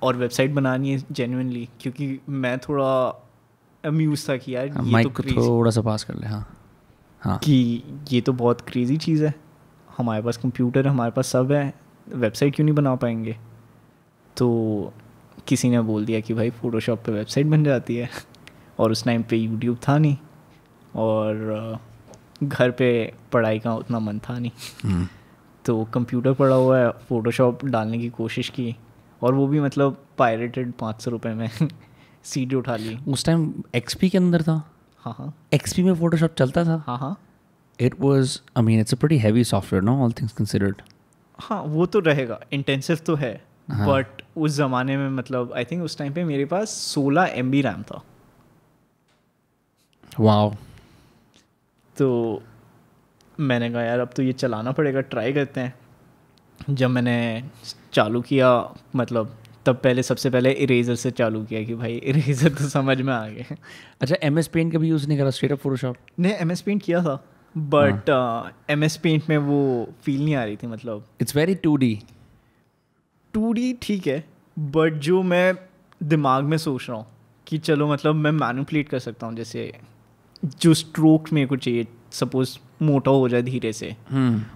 और वेबसाइट बनानी है जेन्युइनली, क्योंकि मैं थोड़ा अम्यूज था कि यार ये माइक तो को थोड़ा सा पास कर ले. हाँ हाँ. कि ये तो बहुत क्रेजी चीज़ है. हमारे पास कंप्यूटर है, हमारे पास सब है, वेबसाइट क्यों नहीं बना पाएंगे? तो किसी ने बोल दिया कि भाई फ़ोटोशॉप पे वेबसाइट बन जाती है। और उस टाइम पे यूट्यूब था नहीं, और घर पे पढ़ाई का उतना मन था नहीं। तो कंप्यूटर पड़ा हुआ है, फ़ोटोशॉप डालने की कोशिश की, और वो भी मतलब पायरेटेड 500 रुपये में सीडी उठा ली। उस टाइम एक्सपी के अंदर था? हाँ हाँ एक्सपी में फोटोशॉप चलता था? हाँ हाँ it was, I mean it's a pretty heavy software, no, all things considered. हाँ, वो तो रहेगा, इंटेंसिव तो है। बट उस ज़माने में मतलब आई थिंक उस टाइम पे मेरे पास 16 MB रैम था। वाओ। तो मैंने कहा यार अब तो ये चलाना पड़ेगा, ट्राई करते हैं। जब मैंने चालू किया, मतलब तब पहले सबसे पहले इरेजर से चालू किया कि भाई इरेजर तो समझ में आ गए। अच्छा, MS पेंट कभी यूज़ नहीं करा, स्ट्रेट अप फोटोशॉप? नहीं, MS पेंट किया था, बट MS पेंट में वो फील नहीं आ रही थी। मतलब इट्स वेरी 2D। 2D ठीक है, बट जो मैं दिमाग में सोच रहा हूँ कि चलो मतलब मैं मैनिपुलेट कर सकता हूँ, जैसे जो स्ट्रोक मेरे को चाहिए, सपोज मोटा हो जाए धीरे से,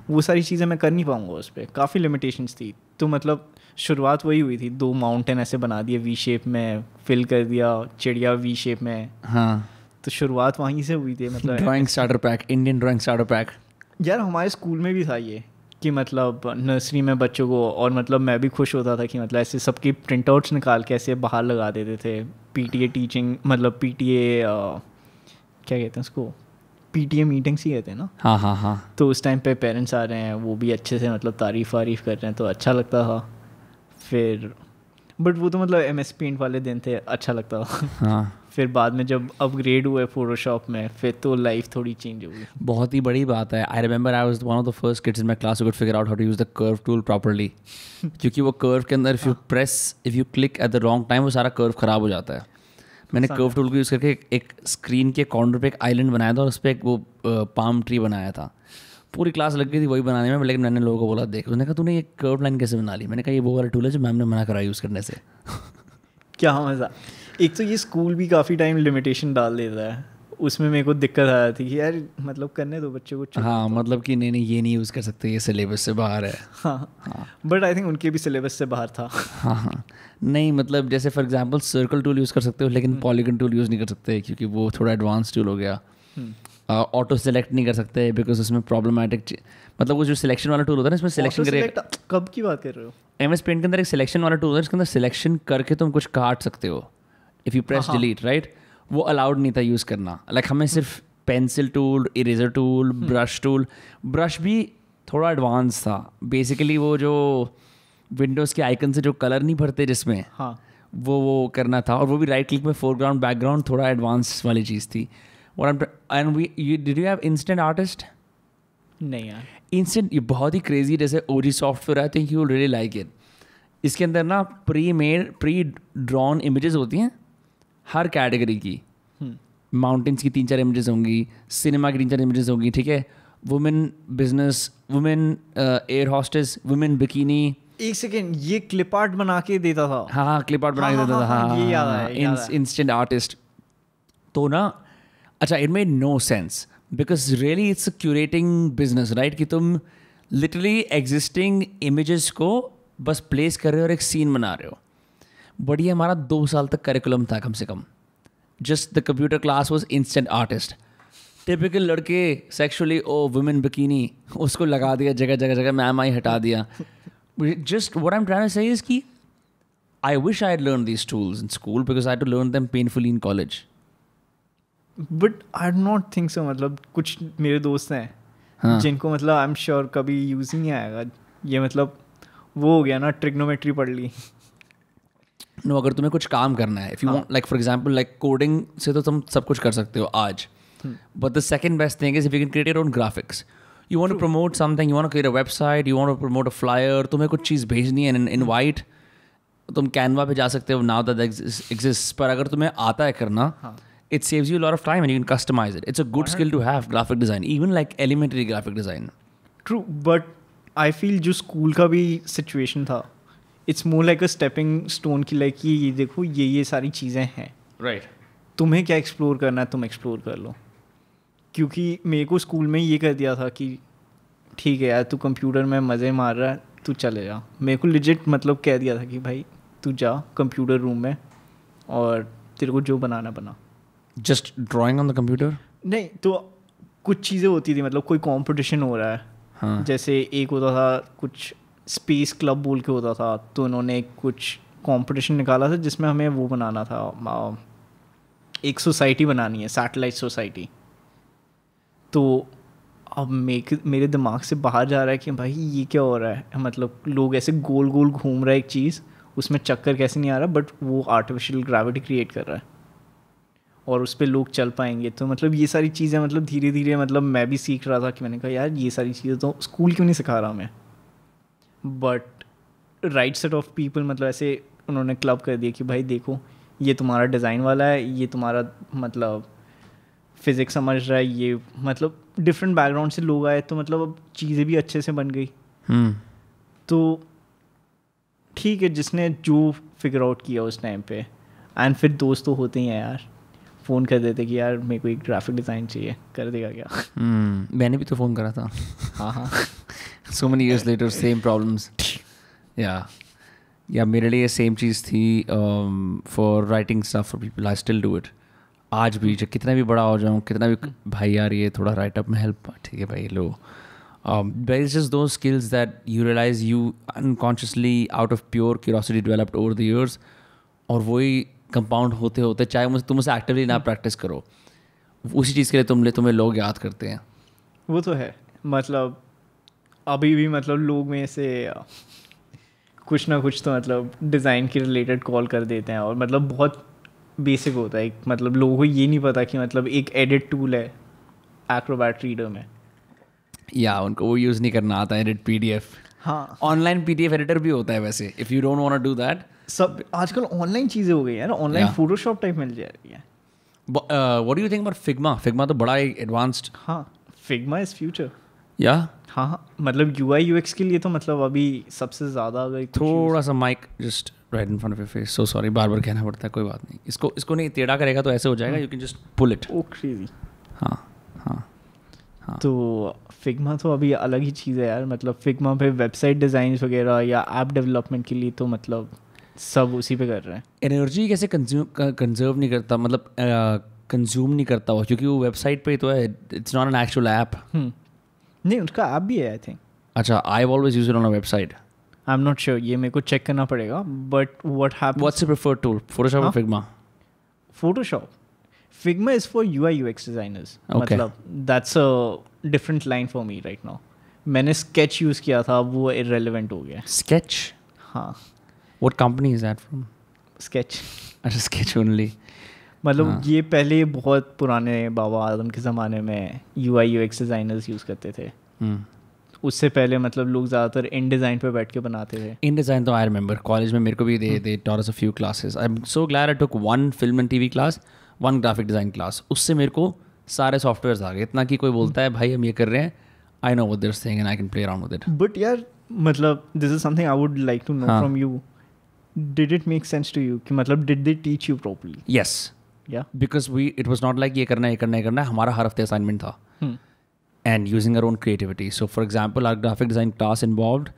वो सारी चीज़ें मैं कर नहीं पाऊँगा उस पर, काफ़ी लिमिटेशंस थी। तो मतलब शुरुआत वही हुई थी, 2 माउंटेन ऐसे बना दिए V शेप में, फिल कर दिया चिड़िया V शेप में। हाँ, तो शुरुआत वहीं से हुई थी। मतलब drawing starter pack, Indian drawing starter pack. यार हमारे स्कूल में भी था ये, कि मतलब नर्सरी में बच्चों को, और मतलब मैं भी खुश होता था कि मतलब ऐसे सबकी प्रिंट आउट्स निकाल के ऐसे बाहर लगा देते थे। PTA टीचिंग, मतलब PTA क्या कहते हैं उसको, PTA मीटिंग्स ही कहते हैं ना। हाँ हाँ हाँ। तो उस टाइम पे पेरेंट्स आ रहे हैं, वो भी अच्छे से मतलब तारीफ़ कर रहे हैं, तो अच्छा लगता था। फिर बट वो तो मतलब MS पेंट वाले दिन थे, अच्छा लगता था। हाँ, फिर बाद में जब अपग्रेड हुए फोटोशॉप में, फिर तो लाइफ थोड़ी चेंज हो गई। बहुत ही बड़ी बात है। I remember I was one of the first kids in my class who could figure out how to use the curve tool properly. क्योंकि वो कर्व के अंदर if you click at the wrong time, वो सारा curve खराब हो जाता है। मैंने कर्व टूल को यूज़ करके एक स्क्रीन के कॉर्नर पे एक आइलैंड बनाया था, और उस पर एक वो पाम ट्री बनाया था। पूरी क्लास लग गई थी वही बनाने में, लेकिन मैंने लोगों को बोला, देख, उसने कहा तूने ये कर्व लाइन कैसे बना ली? मैंने कहा ये वो वाला टूल है जो मैम ने मना करा यूज़ करने से। क्या मज़ा। एक तो ये स्कूल भी काफ़ी टाइम लिमिटेशन डाल देता है, उसमें मेरे को दिक्कत आ रही थी कि यार मतलब करने दो बच्चों को। हाँ, मतलब कि नहीं ये नहीं यूज़ कर सकते, ये सिलेबस से बाहर है। हाँ, बट आई थिंक उनके भी सिलेबस से बाहर था। हाँ, नहीं मतलब जैसे for example circle tool use कर सकते हो, लेकिन पॉलीगन टूल यूज़ नहीं कर सकते, क्योंकि वो थोड़ा एडवांस टूल हो गया। ऑटो सेलेक्ट नहीं कर सकते बिकॉज उसमें प्रॉब्लमैटिक, मतलब वो जो सिलेक्शन वाला टूल होता है ना, इसमें सिलेक्शन करेगा। कब की बात कर रहे हो? MS पेंट के अंदर एक सिलेक्शन वाला टूल है, जिसके अंदर सिलेक्शन करके तुम कुछ काट सकते हो if you press delete, right? वो अलाउड नहीं था यूज़ करना। लाइक हमें सिर्फ pencil tool, eraser tool, brush tool, brush भी थोड़ा एडवांस था। बेसिकली वो जो विंडोज़ के आइकन से जो कलर नहीं भरते जिसमें, हाँ, वो करना था, और वो भी राइट क्लिक में फोरग्राउंड बैकग्राउंड, थोड़ा एडवांस वाली चीज़ थी। Did you have instant artist? नहीं यार, इंस्टेंट ये बहुत ही क्रेजी, जैसे OG software, I think you will really like it. इसके अंदर ना प्री ड्रॉन इमेजेस होती हैं हर कैटेगरी की। माउंटेन्स की 3-4 इमेजेस होंगी, सिनेमा की 3-4 इमेजेस होंगी, ठीक है? Women business, women air hostess, women bikini. एक सेकेंड, ये क्लिप आर्ट बना के देता था? हाँ, क्लिप आर्ट बना के देता था। हाँ, ये याद है। Instant artist. तो ना, अच्छा, it made no sense because really it's a curating business, right? कि तुम लिटरली एग्जिस्टिंग इमेजेस को बस प्लेस कर रहे हो और एक सीन बना रहे हो। बट ये हमारा 2 साल तक करिकुलम था कम से कम। Just the computer class was instant artist. Typical लड़के सेक्शुअली वुमेन बिकिनी, उसको लगा दिया जगह जगह जगह, मैम आई हटा दिया। Just what I am trying to say is कि I wish I had learn these tools in school because I had to learn them painfully in college. But I do not think so. मतलब कुछ मेरे दोस्त हैं जिनको मतलब I am sure कभी use ही नहीं आएगा ये। मतलब वो हो गया ना, ट्रिग्नोमेट्री पढ़ ली। नो, अगर तुम्हें कुछ काम करना है, if you want, like for example, like coding से तो तुम सब कुछ कर सकते हो आज, but the second best thing is if you can create your own graphics. You want to promote something, you want to create a website, you want to promote a flyer, तुम्हें कुछ चीज़ भेजनी है इन वाइट, तुम Canva पे जा सकते हो, now that exist. पर अगर तुम्हें आता है करना, it saves you a lot of time and you can customize it. It's a good skill to have, graphic design, even like elementary graphic design. True, but I feel जो school का भी situation था, it's more like a stepping stone की, like ये देखो ये सारी चीज़ें हैं, Right. तुम्हें क्या एक्सप्लोर करना है तुम एक्सप्लोर कर लो। क्योंकि मेरे को स्कूल में ये कर दिया था कि ठीक है यार, तू कंप्यूटर में मज़े मार रहा है, तू चले जा। मेरे को लिजिट मतलब कह दिया था कि भाई तू जा कंप्यूटर रूम में और तेरे को जो बनाना बना। Just drawing on the computer? नहीं, तो कुछ चीज़ें होती थी, मतलब कोई कंपटीशन हो रहा है। हाँ. जैसे एक होता था कुछ स्पेस क्लब बोल के होता था, तो उन्होंने कुछ कंपटीशन निकाला था जिसमें हमें वो बनाना था, एक सोसाइटी बनानी है, सैटेलाइट सोसाइटी। तो अब मेरे दिमाग से बाहर जा रहा है कि भाई ये क्या हो रहा है, मतलब लोग ऐसे गोल गोल घूम रहा है एक चीज़, उसमें चक्कर कैसे नहीं आ रहा, बट वो आर्टिफिशियल ग्रेविटी क्रिएट कर रहा है और उस पर लोग चल पाएंगे। तो मतलब ये सारी चीज़ें मतलब धीरे धीरे मतलब मैं भी सीख रहा था कि मैंने कहा यार ये सारी चीज़ें तो स्कूल क्यों नहीं सिखा रहा मैं। But right set of people मतलब ऐसे उन्होंने क्लब कर दिया कि भाई देखो ये तुम्हारा डिज़ाइन वाला है, ये तुम्हारा मतलब फिज़िक्स समझ रहा है, ये मतलब डिफरेंट बैकग्राउंड से लोग आए, तो मतलब अब चीज़ें भी अच्छे से बन गई। तो ठीक है, जिसने जो फिगर आउट किया उस टाइम पे। एंड फिर दोस्त तो होते ही हैं यार, फ़ोन कर देते कि यार मेरे को एक ग्राफिक डिज़ाइन चाहिए, कर देगा क्या? मैंने भी तो फ़ोन करा था। हाँ so many years later same problems. या मेरे लिए सेम चीज़ थी for writing stuff for people. I still do it आज भी, जब कितना भी बड़ा हो जाऊँ, कितना भी भाई यार ये थोड़ा राइटअप में हेल्प, ठीक है भाई लो। But it's just those skills that you realize you unconsciously out of pure curiosity developed over the years, और वही कंपाउंड होते होते, चाहे तुम उसे एक्टिवली ना प्रैक्टिस करो, उसी चीज़ के लिए तुम्हें लोग याद करते हैं। वो तो है, मतलब अभी भी मतलब लोग में से कुछ ना कुछ तो मतलब डिज़ाइन के रिलेटेड कॉल कर देते हैं, और मतलब बहुत बेसिक होता है। मतलब लोगों को ये नहीं पता कि मतलब एक एडिट टूल है एक्रोबैट रीडर में, या उनको वो यूज़ नहीं करना आता, एडिट PDF। हाँ, ऑनलाइन PDF एडिटर भी होता है वैसे, if you don't want to do that. सब आजकल ऑनलाइन चीज़ें हो गई है ना, ऑनलाइन फोटोशॉप टाइप मिल जा रही है। What do you think about Figma? Figma तो बड़ा ही एडवांस्ड। हाँ, फिग्मा इज़ फ्यूचर। या हाँ, मतलब UI UX के लिए तो मतलब अभी सबसे ज़्यादा अगर थोड़ा सा mic just right in front of your face, so sorry, बार बार कहना पड़ता है, कोई बात नहीं। इसको नहीं टेढ़ा करेगा तो ऐसे हो जाएगा, you can just pull it. Oh crazy. हाँ हाँ हाँ। तो फिग्मा तो अभी अलग ही चीज़ है यार, मतलब फिग्मा पे वेबसाइट डिज़ाइन वगैरह या ऐप डेवलपमेंट के लिए तो मतलब सब उसी पे कर रहे हैं। एनर्जी कैसे कंजर्व नहीं करता, मतलब कंज्यूम नहीं करता वो, क्योंकि वो वेबसाइट पे ही तो है, it's not an actual app. नहीं, उसका ऐप भी है आई थिंक। अच्छा, I always use it on a website. I am not sure, ये मेरे को चेक करना पड़ेगा। But what happens, what's your preferred tool, Photoshop और Figma? Photoshop. Figma is for UI UX designers, Okay. मतलब that's a different line for me right now. मैंने sketch use किया था, वो इररेलेवेंट हो गया। स्केच? हाँ, what company is that from? Sketch. अच्छा, स्केच ओनली। मतलब ये पहले बहुत पुराने बाबा आदम के ज़माने में UI UX डिज़ाइनर्स यूज़ करते थे। उससे पहले मतलब लोग ज़्यादातर इन डिज़ाइन पे बैठ के बनाते थे। इन डिज़ाइन तो आई रिमेंबर कॉलेज में मेरे को भी दे taught us a few classes. I'm so glad I took one film and TV class, one graphic design class. उससे मेरे को सारे सॉफ्टवेयर्स आ गए, इतना कि कोई बोलता है भाई हम ये कर रहे हैं, I know what they're saying and I can play around with it. But यार मतलब this is something I would like to know from you, did it make sense to you कि मतलब did they teach you properly? Yes, या because it was not like ये करना है, हमारा हर हफ्ते असाइनमेंट था and using our own creativity. So for example, our graphic design class involved,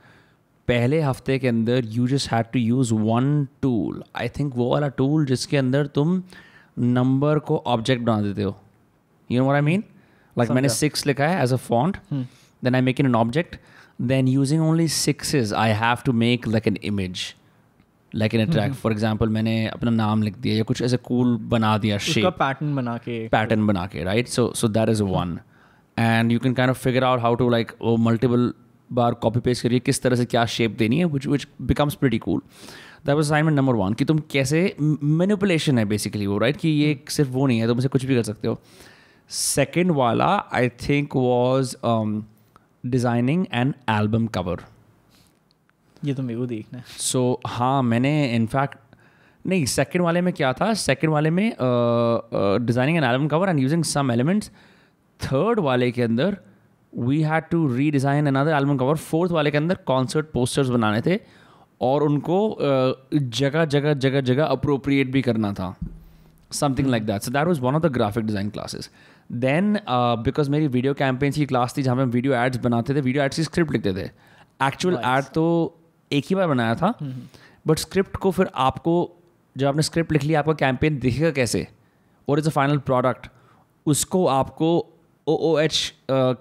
पहले हफ्ते के अंदर you just had to use one tool. I think वो वाला tool जिसके अंदर तुम नंबर को ऑब्जेक्ट बना देते हो. You know what I mean? Like मैंने 6 लिखा है as a font, then I make it an object, then using only 6s I have to make like an image, like in a track. For example, मैंने अपना नाम लिख दिया या कुछ ऐसे cool बना दिया उसका shape, पैटर्न बना के, right? So that is one. And you can kind of figure out how to like multiple bar copy paste करिए किस तरह से क्या शेप देनी है, which becomes pretty cool. That was assignment number 1 कि तुम कैसे, मैनिपुलेशन है बेसिकली वो, राइट? कि ये सिर्फ वो नहीं है, तुम इसे कुछ भी कर सकते हो. सेकेंड वाला I think was designing an album cover. ये तो मेरे को देखना है. सो हाँ, मैंने इनफैक्ट नहीं, सेकेंड वाले में क्या था, सेकेंड वाले में designing an album cover and using some elements. Third वाले के अंदर we had to redesign another album cover. Fourth वाले के अंदर कॉन्सर्ट पोस्टर्स बनाने थे और उनको जगह जगह अप्रोप्रिएट भी करना था, something like that. So that was one of the graphic design classes. Then because मेरी वीडियो कैंपेन्स की क्लास थी जहाँ पे हम वीडियो एड्स बनाते थे, वीडियो एड्स की स्क्रिप्ट लिखते थे. एक्चुअल एड तो एक ही बार बनाया था, बट स्क्रिप्ट को फिर आपको, जब आपने स्क्रिप्ट लिख लिया, आपका कैंपेन दिखेगा कैसे और इज़ अ फाइनल प्रोडक्ट, उसको आपको OOH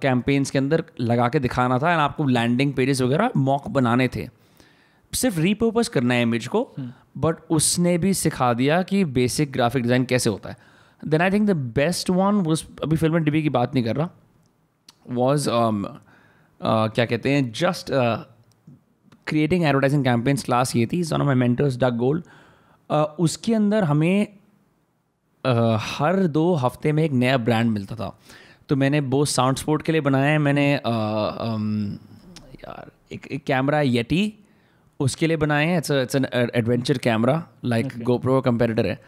कैंपेन्स के अंदर लगा के दिखाना था, एंड आपको लैंडिंग पेजेस वगैरह मॉक बनाने थे, सिर्फ रीपर्पस करना है इमेज को, बट उसने भी सिखा दिया कि बेसिक ग्राफिक डिज़ाइन कैसे होता है. Then I think the best one was, अभी फिल्म एंड टीवी की बात नहीं कर रहा, वॉज क्या कहते हैं, just creating advertising campaigns class ये थी. One of my mentors Doug Gold. उसके अंदर हमें हर 2 हफ्ते में एक नया ब्रांड मिलता था. तो मैंने बोस साउंड स्पोर्ट के लिए बनाया है, मैंने यार एक कैमरा येटी उसके लिए बनाए हैं. It's an adventure camera, like GoPro comparator है.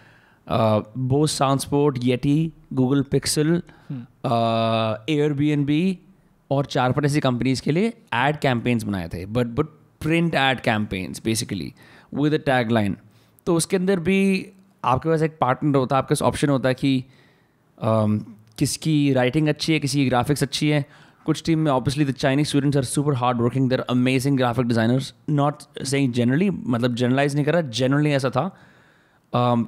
Bose sound sport, Yeti, Google Pixel, Airbnb और 4-5 ऐसी कंपनीज के लिए एड कैंपेन्स बनाए थे, but print ad campaigns basically with a tag line. तो उसके अंदर भी आपके पास एक पार्टनर होता है, आपके पास ऑप्शन होता है कि किसकी राइटिंग अच्छी है, किसी की ग्राफिक्स अच्छी है. कुछ टीम में obviously the Chinese students are super hard working, they're amazing graphic designers. Not saying generally, मतलब जनरलाइज नहीं कर रहा, जनरली ऐसा था.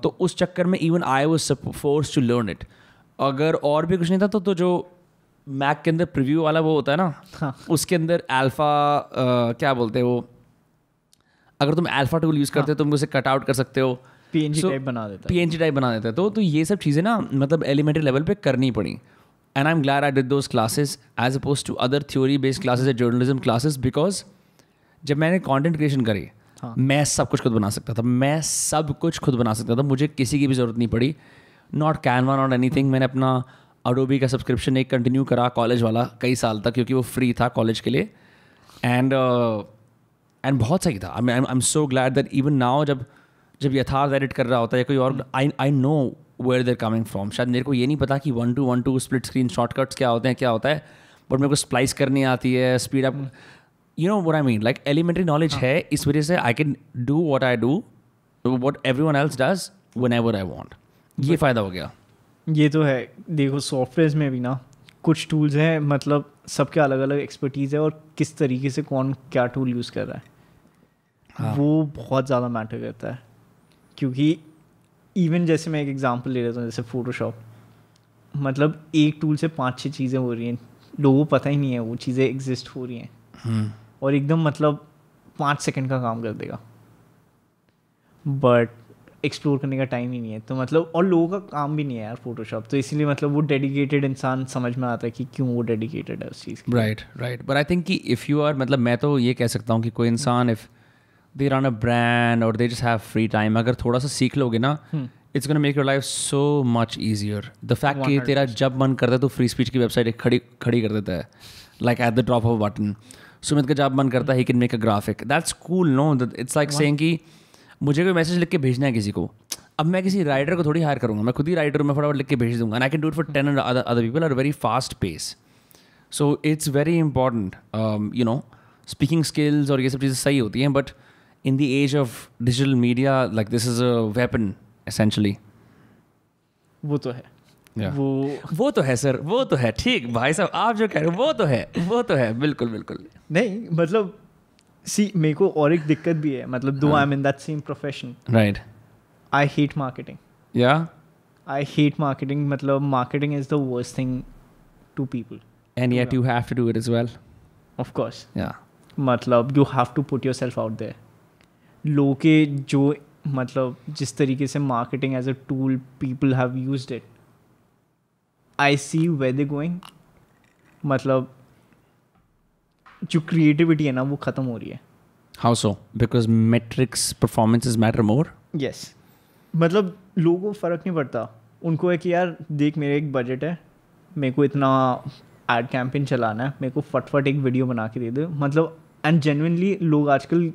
तो उस चक्कर में even I was forced to learn it. अगर और भी कुछ नहीं था तो जो मैक के अंदर प्रीव्यू वाला वो होता है ना, हाँ. उसके अंदर अल्फ़ा क्या बोलते हैं वो, अगर तुम अल्फ़ा टूल यूज़ करते हो तुम उसे कट आउट कर सकते हो, PNG टाइप बना देता है. PNG टाइप बना देता है. तो ये सब चीज़ें ना मतलब एलिमेंट्री लेवल पे करनी पड़ी. And I am glad I did those classes as opposed to other theory based classes या जर्नलिज्म क्लासेस, बिकॉज जब मैंने कंटेंट क्रिएशन करी, हाँ. मैं सब कुछ खुद बना सकता था. मैं सब कुछ खुद बना सकता था, मुझे किसी की भी ज़रूरत नहीं पड़ी. Not Canva, not anything. मैंने अपना अडोबी का सब्सक्रिप्शन एक कंटिन्यू करा कॉलेज वाला कई साल तक, क्योंकि वो फ्री था कॉलेज के लिए. एंड बहुत सही था. I am so glad that even now जब यथार्थ एडिट कर रहा होता है या कोई और, I know where they're coming from. शायद मेरे को ये नहीं पता कि 1:1:2 स्प्लिट स्क्रीन शॉर्टकट्स क्या होते हैं, बट मेरे को स्प्लाइस करनी आती है, speed up, you know what I mean, like elementary knowledge है. इस वजह से I can do what I do, what everyone else does whenever I want. ये फ़ायदा हो गया. ये तो है. देखो सॉफ्टवेयर में भी ना कुछ टूल्स हैं, मतलब सबके अलग अलग एक्सपर्टीज़ है और किस तरीके से कौन क्या टूल यूज़ कर रहा है. हाँ. वो बहुत ज़्यादा मैटर करता है. क्योंकि इवन जैसे मैं एक एग्जांपल ले लेता हूँ, जैसे फोटोशॉप, मतलब एक टूल से 5-6 चीज़ें हो रही हैं, लोगों को पता ही नहीं है वो चीज़ें एग्जिस्ट हो रही हैं, और एकदम मतलब 5 सेकंड का काम कर देगा, बट एक्सप्लोर करने का टाइम ही नहीं है. तो मतलब और लोगों का काम भी नहीं है यार फोटोशॉप, तो इसीलिए मतलब वो डेडिकेटेड इंसान समझ में आता है कि क्यों वो डेडिकेटेड है उस चीज़ की. राइट. बट आई थिंक कि इफ़ यू आर, मतलब मैं तो ये कह सकता हूँ कि कोई इंसान if they run a brand और they just have free time, अगर थोड़ा सा सीख लोगे ना, it's gonna make your life so much easier. The fact कि तेरा जब मन करता है तो फ्री स्पीच की वेबसाइट एक खड़ी कर देता है, like at the drop of button. Sumit का जब मन करता है he can make a graphic. That's cool. No, it's like saying कि मुझे कोई मैसेज लिख के भेजना है किसी को, अब मैं किसी राइटर को थोड़ी हायर करूँगा, मैं खुद ही राइटर हूँ, मैं फटाफट लिख के भेज दूंगा. And I can do it for 10 other people at very fast pace. So it's very important, you know, speaking skills और ये सब चीज़ें सही होती हैं, but in the age of digital media, like this is a weapon essentially. वो तो है. Yeah. वो तो है सर, वो तो है. ठीक भाई साहब, आप जो कह रहे हो वो तो है बिल्कुल. नहीं मतलब सी, मेरे को और एक दिक्कत भी है, मतलब though I am in that same profession, right. I hate marketing. I hate marketing. मतलब marketing is the worst thing to people, and yet you have to do it as well. Of course. Yeah. मतलब you have to put yourself out there. लोगों के जो मतलब जिस तरीके से marketing as a tool people have used it, I see where they going. मतलब जो क्रिएटिविटी है ना वो ख़त्म हो रही है. How so? Because metrics performances matter more? Yes. मतलब लोगों को फ़र्क नहीं पड़ता. उनको है कि यार देख मेरा एक बजट है, मेरे को इतना एड कैंपेन चलाना है, मेरे को फटफट एक वीडियो बना के दे दो. मतलब एंड जेन्युइनली लोग आजकल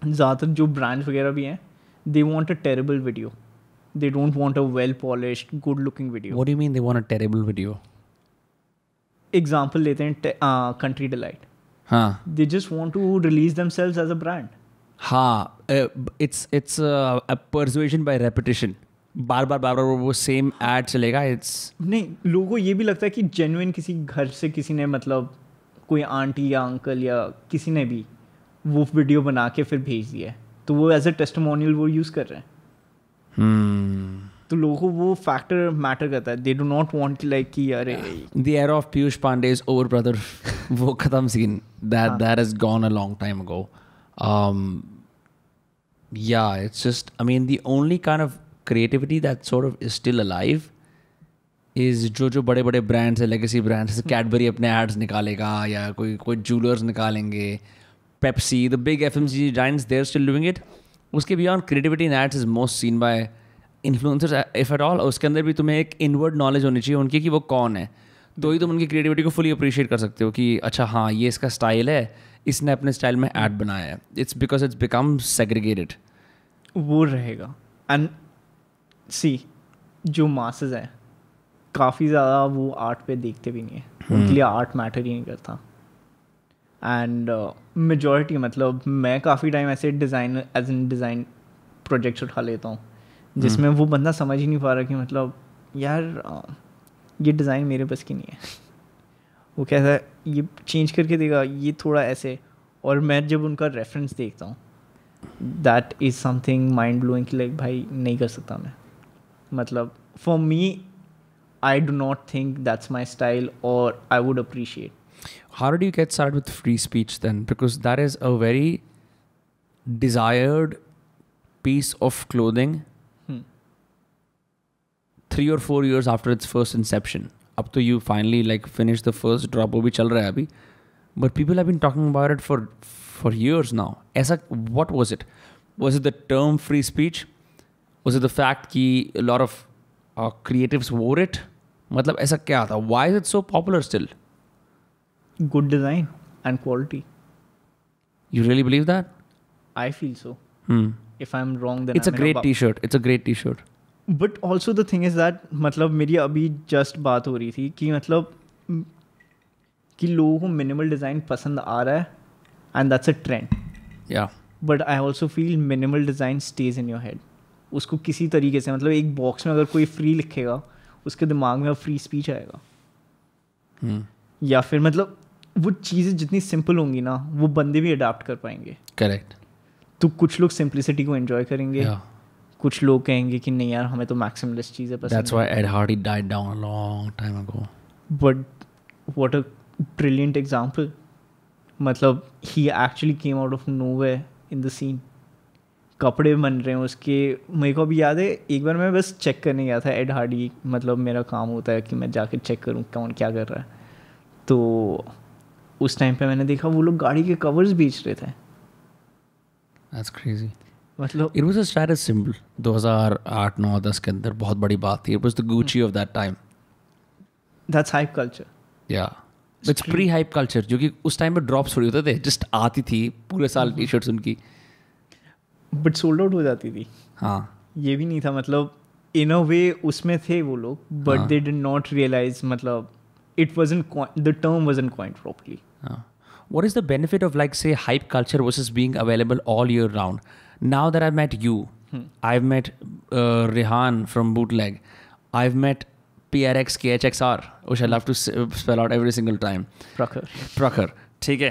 ज़्यादातर जो ब्रांड्स वगैरह भी हैं, they want a terrible video, they don't want a well polished good looking video. What do you mean they want a terrible video? Example लेते हैं कंट्री डिलाइट. हाँ. They just want to release themselves as a brand. हाँ, it's a persuasion by repetition. बार वो same add चलेगा. It's नहीं, लोगों को ये भी लगता है कि जेन्युइन किसी घर से किसी ने मतलब कोई आंटी या अंकल या किसी ने भी वो वीडियो बना के फिर भेज दिया है, तो वो एज अ टेस्टिमोनियल वो यूज़ कर रहे हैं। तो लोगों को वो फैक्टर मैटर करता है, they do not want like कि अरे the era of Piyush Pandey is over brother. वो खत्म सीन, that has gone a long time ago. Yeah, it's just, I mean, the only kind of creativity that sort of is still alive is जो बड़े बड़े brands है, legacy brands, जैसे Cadbury अपने ads निकालेगा या कोई जूलर्स निकालेंगे, Pepsi, the big FMCG giants, they're still doing it. उसके beyond creativity in ads is most seen by influencers if at all. उसके अंदर भी तुम्हें एक इनवर्ड नॉलेज होनी चाहिए उनकी कि वो कौन है, तो ही तुम उनकी क्रिएटिविटी को फुली अप्रिशिएट कर सकते हो कि अच्छा हाँ ये इसका स्टाइल है, इसने अपने स्टाइल में ऐड बनाया है। It's because it's become segregated, वो रहेगा। एंड सी जो मासेस हैं काफ़ी ज़्यादा वो आर्ट पे देखते भी नहीं है, उनके लिए आर्ट मैटर ही नहीं करता। एंड मेजॉरिटी मतलब मैं काफ़ी टाइम ऐसे design as an design projects उठा लेता हूँ जिसमें वो बंदा समझ ही नहीं पा रहा कि मतलब यार ये डिज़ाइन मेरे बस की नहीं है, वो कहता है ये चेंज करके देगा, ये थोड़ा ऐसे, और मैं जब उनका रेफरेंस देखता हूँ that is something mind blowing कि लाइक भाई नहीं कर सकता मैं, मतलब for me I do not think that's my style और I would appreciate. How did you get started with free speech then? Because that is a very desired piece of clothing 3 or 4 years after its first inception. Up to you finally like finished the first drop, वो भी चल रहा है अभी, but people have been talking about it for years now. ऐसा what was it? Was it the term free speech? Was it the fact कि a lot of creatives wore it? मतलब ऐसा क्या था? Why is it so popular still? Good design and quality. You really believe that? I feel so. If I'm wrong, then It's a great T-shirt. It's a great T-shirt. But also the thing is that मतलब मेरी अभी just बात हो रही थी कि मतलब कि लोगों को minimal design पसंद आ रहा है and that's a trend. Yeah. But I also feel minimal design stays in your head. उसको किसी तरीके से मतलब एक बॉक्स में अगर कोई फ्री लिखेगा उसके दिमाग में फ्री स्पीच आएगा। या फिर मतलब वो चीज़ें जितनी सिंपल होंगी ना वो बंदे भी अडाप्ट कर पाएंगे। करेक्ट। तो कुछ लोग सिंप्लिसिटी को एंजॉय करेंगे, कुछ लोग कहेंगे कि नहीं यार हमें तो मैक्सिमलिस्ट चीज़ें पसंद। That's why Ed Hardy died down a long time ago. But what a brilliant example. मतलब he actually came out of nowhere in the scene. कपड़े बन रहे हैं उसके, मेरे को अभी याद है एक बार मैं बस चेक करने गया था एड हार्डी, मतलब मेरा काम होता है कि मैं जाके चेक करूँ कौन क्या कर रहा है, तो उस टाइम पे मैंने देखा वो लोग गाड़ी के कवर्स बेच रहे थे। That's crazy. मतलब It was a status symbol 2008, 9, 10 के अंदर बहुत बड़ी बात थी। It was the Gucci of that time. that's hype culture. Yeah. It's pre-hype culture, जो कि उस टाइम पे ड्रॉप्स थोड़ी होते थे, जस्ट आती थी पूरे साल टी-शर्ट्स उनकी, बट सोल्ड आउट हो जाती थी। हाँ ये भी नहीं था मतलब इन अ वे उसमें थे वो लोग, but they did not realise मतलब it wasn't the term wasn't coined properly. What is the benefit of like say hype culture versus being available all year round? Now that I've met you, I've met Rehan from Bootleg, I've met PRX KHXR, which I love to spell out every single time. Prakhar. ठीक है.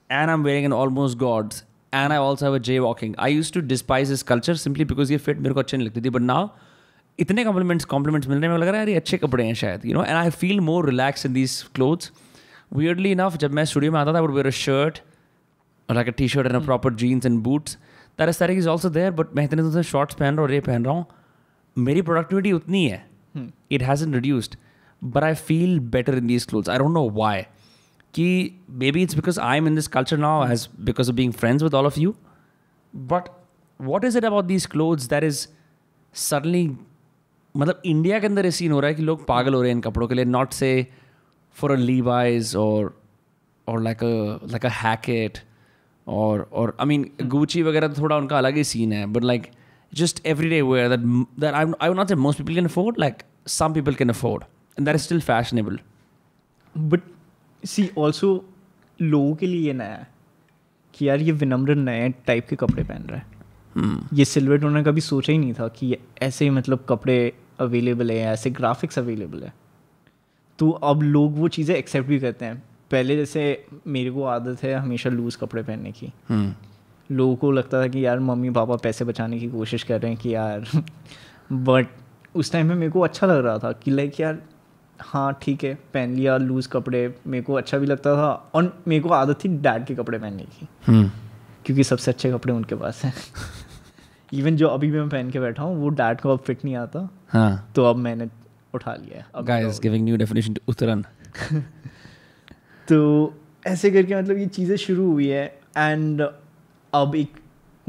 And I'm wearing an almost gods. And I also have a jaywalking. I used to despise this culture simply because ये fit मेरे को अच्छे नहीं लगती थी. But now इतने compliments मिल रहे हैं, मुझे लग रहा है यार ये अच्छे कपड़े हैं शायद, you know, and I feel more relaxed in these clothes. Weirdly enough, जब मैं स्टूडियो में आता था, I would wear a shirt or like a t-shirt and a proper jeans and boots. That aesthetic is also there, but मैं इतने से shorts पहन रहा हूँ और ये पहन रहा हूँ, मेरी productivity उतनी है. It hasn't reduced, but I feel better in these clothes. I don't know why. कि maybe it's because I'm in this culture now as because of being friends with all of you. But what is it about these clothes that is suddenly, मतलब India के अंदर ये scene हो रहा है कि लोग पागल हो रहे हैं इन कपड़ों के लिए, not say for a Levi's और लाइक अ हैकेट और आई मीन गुची वगैरह तो थोड़ा उनका अलग ही सीन है, but like just everyday wear that I would not say most people can afford, like some people can afford and that is still fashionable. But see also लोगों के लिए ये नया है कि यार ये विनम्र नए टाइप के कपड़े पहन रहा है. ये सिल्हूएट उन्होंने कभी सोचा ही नहीं था कि ऐसे मतलब कपड़े अवेलेबल है, ऐसे ग्राफिक्स अवेलेबल है. तो अब लोग वो चीज़ें एक्सेप्ट भी करते हैं. पहले जैसे मेरे को आदत है हमेशा लूज़ कपड़े पहनने की. लोगों को लगता था कि यार मम्मी पापा पैसे बचाने की कोशिश कर रहे हैं कि यार बट उस टाइम में मेरे को अच्छा लग रहा था कि लाइक यार हाँ ठीक है पहन लिया लूज़ कपड़े. मेरे को अच्छा भी लगता था और मेरे को आदत थी डैड के कपड़े पहनने की क्योंकि सबसे अच्छे कपड़े उनके पास हैं. इवन जो अभी भी मैं पहन के बैठा हूँ वो डैड को अब फिट नहीं आता. हाँ. तो अब मैंने उठा लिया है. Guys giving new definition to उतरन. तो ऐसे करके मतलब ये चीज़ें शुरू हुई है एंड अब एक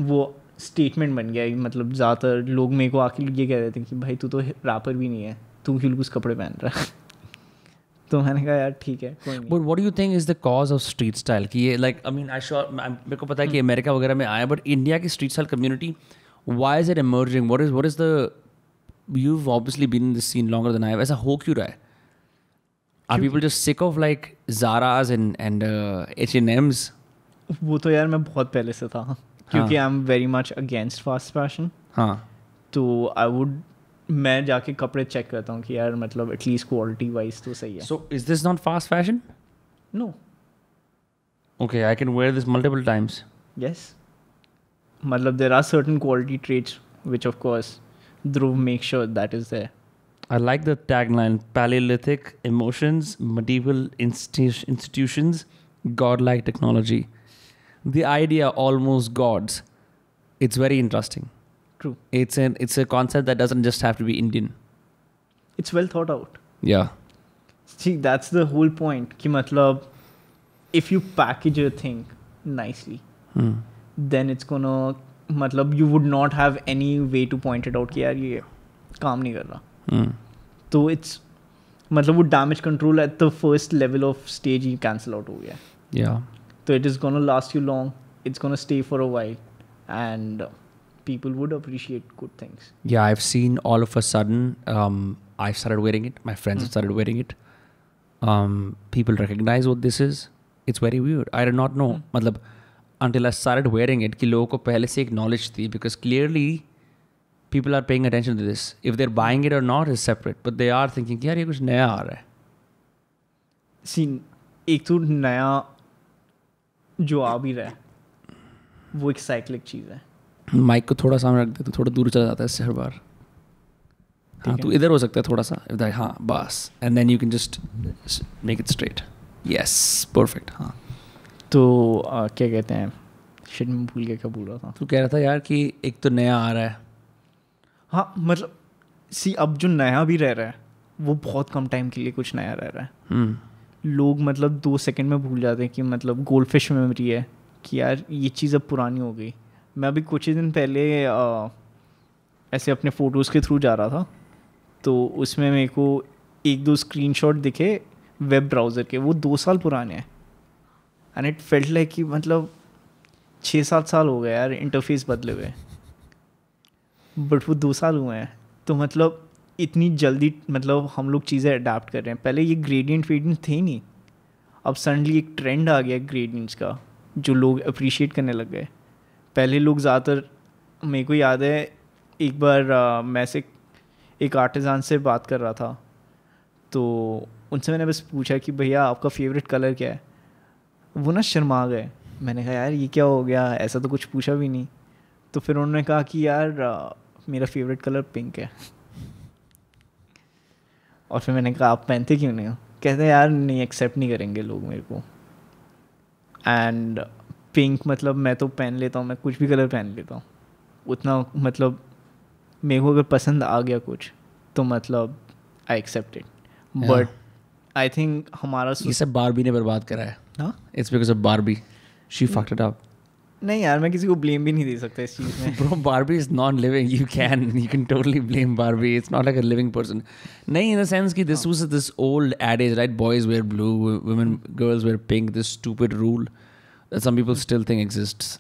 वो स्टेटमेंट बन गया है. मतलब ज़्यादातर लोग मेरे को आके ये कह देते हैं कि भाई तू तो रैपर भी नहीं है, तू क्यों लूज़ कपड़े पहन रहा है. तो मैंने कहा यार ठीक है कोई नहीं. But what do you think is the cause of street style? कि ये like I mean मेरे को पता है कि अमेरिका वगैरह में आया, but इंडिया की street style community, why is it emerging? What is the, you've obviously been in this scene longer than I have. ऐसा हो क्यों रहा है? Are people just sick of like Zara's and H&M's? वो तो यार मैं बहुत पहले से था क्योंकि I am very much against fast fashion. हाँ. तो मैं जाके कपड़े चेक करता हूँ कि यार मतलब एटलीस्ट क्वालिटी वाइज तो सही है. So is this not fast fashion? No. Okay, I can wear this multiple times. Yes. मतलब there are certain quality traits which of course Dhruv makes sure that is there. I like the tagline: Paleolithic emotions, medieval institutions, godlike technology. The idea almost gods. It's very interesting. True. It's a concept that doesn't just have to be Indian. It's well thought out. Yeah. See, that's the whole point. कि मतलब if you package a thing nicely, then it's gonna मतलब you would not have any way to point it out कि यार ये काम नहीं कर रहा. तो it's मतलब वो damage control at the first level of stage he cancel out हो गया. Yeah. So it is gonna last you long. It's gonna stay for a while, and people would appreciate good things. Yeah, I've seen all of a sudden. I've started wearing it. My friends have started wearing it. People recognize what this is. It's very weird. I did not know. मतलब until I started wearing it, कि लोगों को पहले से एक knowledge थी, because clearly people are paying attention to this. If they're buying it or not is separate, but they are thinking कि यार ये कुछ नया आ रहा है. See, एक तो नया जो आ भी रहा है वो एक साइक्लिक चीज़ है. माइक को थोड़ा सामने रख दे तो थोड़ा दूर चला जाता है इससे हर बार. हाँ, तू इधर हो सकता है थोड़ा सा. हाँ बस. And then you can just make it straight. Yes perfect. हाँ. तो क्या कहते हैं, शिट मैं भूल गया क्या बोल रहा था. तू कह रहा था यार कि एक तो नया आ रहा है. हाँ मतलब सी अब जो नया भी रह रहा है वो बहुत कम टाइम के लिए कुछ नया रह रहा है. लोग मतलब 2 सेकंड में भूल जाते हैं कि मतलब गोल्ड फिश मेमोरी है कि यार ये चीज़ अब पुरानी हो गई. मैं अभी कुछ ही दिन पहले ऐसे अपने फ़ोटोज़ के थ्रू जा रहा था तो उसमें मेरे को 1-2 स्क्रीनशॉट दिखे वेब ब्राउज़र के. वो 2 साल पुराने हैं एंड इट फेल्ट लाइक कि मतलब 6-7 साल हो गए यार इंटरफेस बदले हुए, बट वो 2 साल हुए हैं. तो मतलब इतनी जल्दी मतलब हम लोग चीज़ें अडाप्ट कर रहे हैं. पहले ये ग्रेडियंट वेडियंट थे ही नहीं. अब सडनली एक ट्रेंड आ गया ग्रेडियंट्स का जो लोग अप्रिशिएट करने लग गए. पहले लोग ज़्यादातर, मेरे को याद है एक बार मैं से एक आर्टिज़ान से बात कर रहा था तो उनसे मैंने बस पूछा कि भैया आपका फेवरेट कलर क्या है. वो ना शर्मा गए. मैंने कहा यार ये क्या हो गया, ऐसा तो कुछ पूछा भी नहीं. तो फिर उन्होंने कहा कि यार मेरा फेवरेट कलर पिंक है. और फिर मैंने कहा आप पहनते क्यों नहीं हो. कहते यार नहीं एक्सेप्ट नहीं करेंगे लोग मेरे को. एंड पिंक मतलब मैं तो पहन लेता हूँ, मैं कुछ भी कलर पहन लेता हूँ उतना. मतलब मेरे को अगर पसंद आ गया कुछ तो मतलब I accept it. But I think हमारा ये सब बारबी ने बर्बाद करा है. हाँ it's because of Barbie. She fucked it up. नहीं यार मैं किसी को ब्लेम भी नहीं दे सकता इस चीज़ में. Bro, Barbie is non-living. You can totally blame Barbie. It's not like a living person. नहीं, in the sense कि this was this old adage, right? Boys wear blue, girls wear pink. This stupid rule that some people still think exists.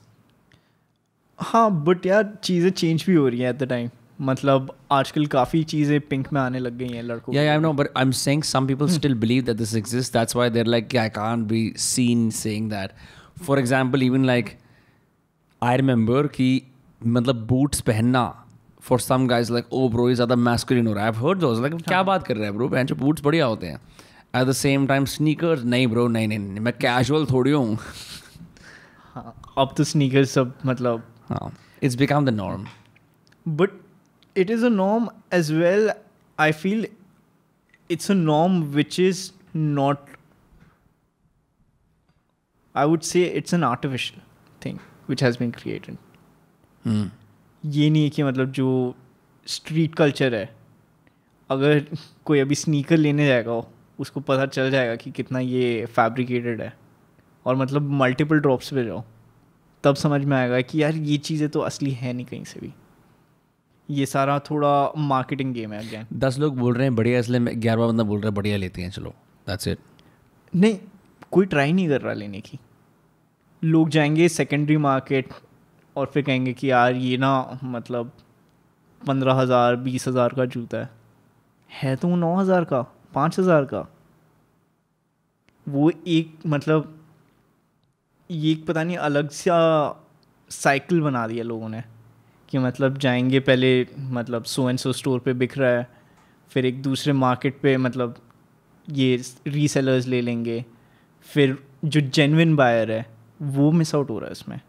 हाँ but यार चीज़ें change भी हो रही हैं at the time. मतलब आजकल काफ़ी चीज़ें पिंक में आने लग गई हैं लड़कों. Yeah, I know, but I'm saying some people still believe that this exists. That's why they're like, I can't be seen saying that. For example, even like I remember कि मतलब बूट्स पहनना for some guys like oh bro ये ज़्यादा masculine हो रहा है. I've heard those like क्या बात कर रहा है bro, बहन जो बूट्स बढ़िया होते हैं. At the same time sneakers नहीं ब्रो, नहीं नहीं नहीं, मैं कैजुअल थोड़ी हूँ. हाँ, अब तो स्नीकर्स सब मतलब, हाँ, it's become the norm. but it is a norm as well. I feel it's a norm which is not, I would say it's an artificial thing which has been created. ये नहीं है कि मतलब जो street culture है, अगर कोई अभी स्नीकर लेने जाएगा उसको पता चल जाएगा कि कितना ये फैब्रिकेटेड है, और मतलब मल्टीपल ड्रॉप्स पे जाओ तब समझ में आएगा कि यार ये चीज़ें तो असली है नहीं कहीं से भी. ये सारा थोड़ा मार्केटिंग गेम है अगेन. 10 लोग बोल रहे हैं बढ़िया, इसलिए 11वां बंदा बोल रहा है बढ़िया लेते हैं, चलो दैट्स इट. नहीं, कोई ट्राई नहीं कर रहा लेने की. लोग जाएंगे सेकेंडरी मार्केट और फिर कहेंगे कि यार ये ना मतलब 15,000 20,000 का जूता है तो वो 9,000 का 5,000 का. वो एक मतलब ये एक पता नहीं अलग सा साइकिल बना दिया लोगों ने कि मतलब जाएंगे पहले मतलब सो एंड सो स्टोर पे बिक रहा है, फिर एक दूसरे मार्केट पे मतलब ये रीसेलर्स ले लेंगे, फिर जो जेन्युइन बायर है वो मिस आउट हो रहा है इसमें.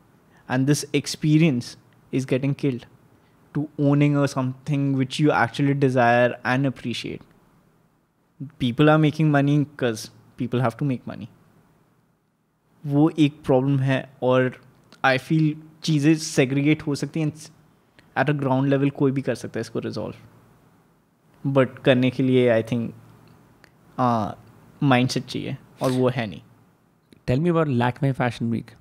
And this experience is getting killed to owning a something which you actually desire and appreciate. People are making money because people have to make money. वो एक प्रॉब्लम है, और आई फील चीज़ें segregate हो सकती हैं एट अ ग्राउंड लेवल. कोई भी कर सकता है इसको रिजॉल्व, बट करने के लिए आई थिंक माइंडसेट चाहिए, और वो है नहीं. Tell me about Lakme fashion week.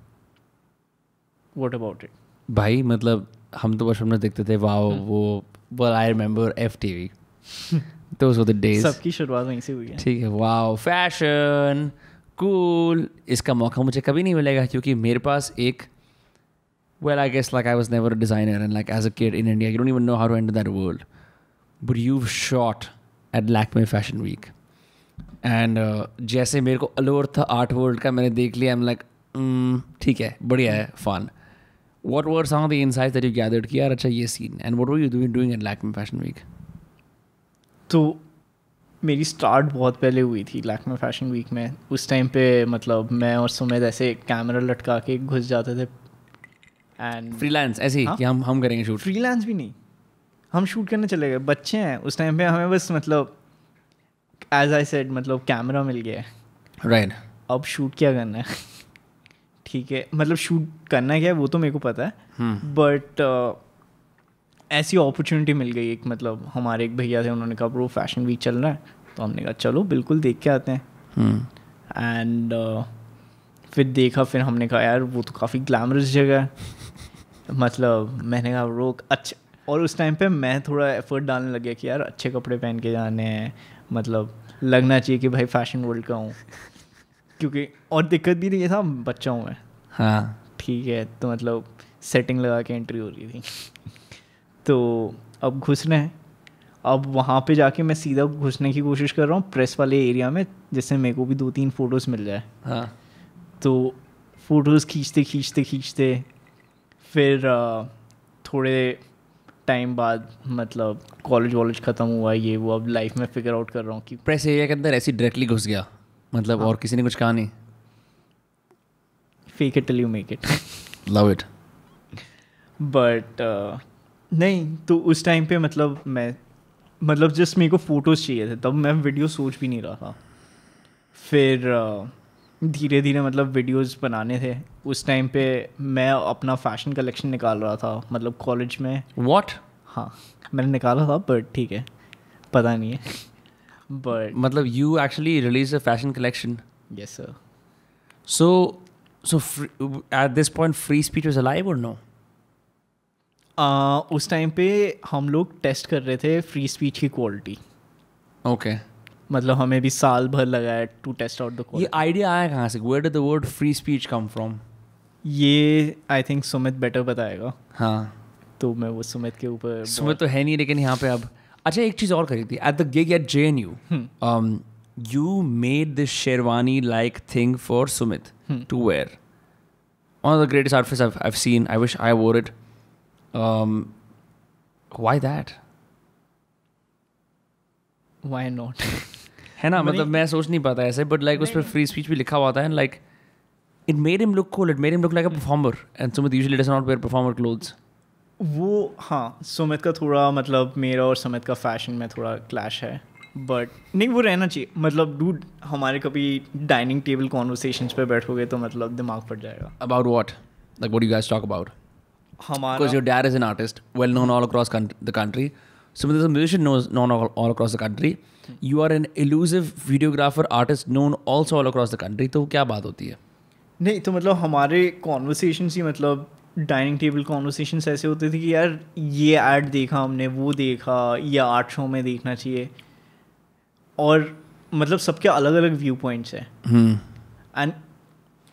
What about it? भाई मतलब हम तो बचपन में देखते थे, वाओ वो well I remember FTV. Those were the days. सबकी शुरुआत वहीं से हुई है. ठीक है, वाओ फैशन कूल. इसका मौका मुझे कभी नहीं मिलेगा क्योंकि मेरे पास एक well, I guess like I was never a designer, and like as a kid in India, you don't even know how to enter that world. But you've shot at Lakme Fashion Week. And जैसे मेरे को allure था art world का, मैंने देख लिया. I'm like, ठीक है, बढ़िया है, fun. What were some of the insights that you gathered कि यार अच्छा ये scene? And what were you doing at Lakme Fashion Week? तो मेरी स्टार्ट बहुत पहले हुई थी लैक्मे फैशन वीक में. उस टाइम पे मतलब मैं और सुमित ऐसे कैमरा लटका के घुस जाते थे. एंड फ्रीलांस ऐसे ही कि हम करेंगे शूट. फ्रीलांस भी नहीं, हम शूट करने चले गए. बच्चे हैं उस टाइम पे, हमें बस मतलब एज आई सेड मतलब कैमरा मिल गया है, राइट. अब शूट क्या करना है. ठीक है, मतलब शूट करना क्या है वो तो मेरे को पता है, बट ऐसी अपॉर्चुनिटी मिल गई एक. मतलब हमारे एक भैया थे, उन्होंने कहा ब्रो फैशन वीक चल रहा है, तो हमने कहा चलो बिल्कुल देख के आते हैं. एंड फिर देखा, फिर हमने कहा यार वो तो काफ़ी ग्लैमरस जगह है. मतलब मैंने कहा रोक अच्छा. और उस टाइम पे मैं थोड़ा एफर्ट डालने लग गया कि यार अच्छे कपड़े पहन के जाने हैं, मतलब लगना चाहिए कि भाई फैशन वर्ल्ड का हूँ. क्योंकि और दिक्कत भी नहीं था, बच्चा हूँ मैं. हाँ ठीक है, तो मतलब सेटिंग लगा के एंट्री हो रही थी. तो अब घुस रहे हैं. अब वहाँ पे जाके मैं सीधा घुसने की कोशिश कर रहा हूँ प्रेस वाले एरिया में, जिससे मेरे को भी 2-3 फ़ोटोज़ मिल जाए. हाँ. तो फ़ोटोज़ खींचते फिर थोड़े टाइम बाद मतलब कॉलेज ख़त्म हुआ, ये वो. अब लाइफ में फिगर आउट कर रहा हूँ कि प्रेस एरिया के अंदर ऐसी डायरेक्टली घुस गया मतलब. और किसी ने कुछ कहा नहीं? Fake it till you make it. Love it. But नहीं, तो उस टाइम पे मतलब मैं मतलब जस्ट मेरे को फ़ोटोज़ चाहिए थे, तब मैं वीडियो सोच भी नहीं रहा था. फिर धीरे धीरे मतलब वीडियोस बनाने थे. उस टाइम पे मैं अपना फ़ैशन कलेक्शन निकाल रहा था मतलब कॉलेज में. What? हाँ, मैंने निकाला था, बट ठीक है, पता नहीं है. बट मतलब you actually released a fashion collection. Yes sir. So at this point free speech was alive or no? उस टाइम पे हम लोग टेस्ट कर रहे थे फ्री स्पीच की क्वालिटी. Okay. मतलब हमें भी साल भर लगा है टू टेस्ट आउट द ये क्वालिटी. आइडिया आया कहाँ से? Where did the word free speech come from? ये आई थिंक सुमित बेटर बताएगा, हाँ. तो मैं वो सुमित के ऊपर सुमित तो है नहीं, लेकिन यहाँ पे अब अच्छा एक चीज़ और करी थी. At the gig at JNU, you made this sherwani like thing for Sumit to wear. One of the greatest outfits I've seen. I wish I wore it. Why that? Why not? है ना, मतलब मैं सोच नहीं पाता ऐसे, but like उस पर फ्री स्पीच भी लिखा हुआ था, and like it made him look cool, it made him look like a performer, and Sumit usually does not wear performer clothes. वो हाँ, सुमित का थोड़ा मतलब मेरा और सुमित का फैशन में थोड़ा क्लैश है, बट नहीं वो रहना चाहिए. मतलब डूड हमारे कभी डाइनिंग टेबल कॉन्वर्सेशंस पे बैठोगे तो मतलब दिमाग फट जाएगा. About what? Like what do you guys talk about? हमारा Because your dad is an artist, well known all across the country. Sumit is a musician known all across the country. You are an elusive videographer, artist known also all across the country. तो क्या बात होती है? नहीं तो मतलब हमारे conversations ही मतलब डाइनिंग टेबल कॉन्वर्सेशंस ऐसे होते थे कि यार ये ऐड देखा हमने, वो देखा, या आर्ट शो में देखना चाहिए, और मतलब सबके अलग अलग व्यू पॉइंट्स हैं. एंड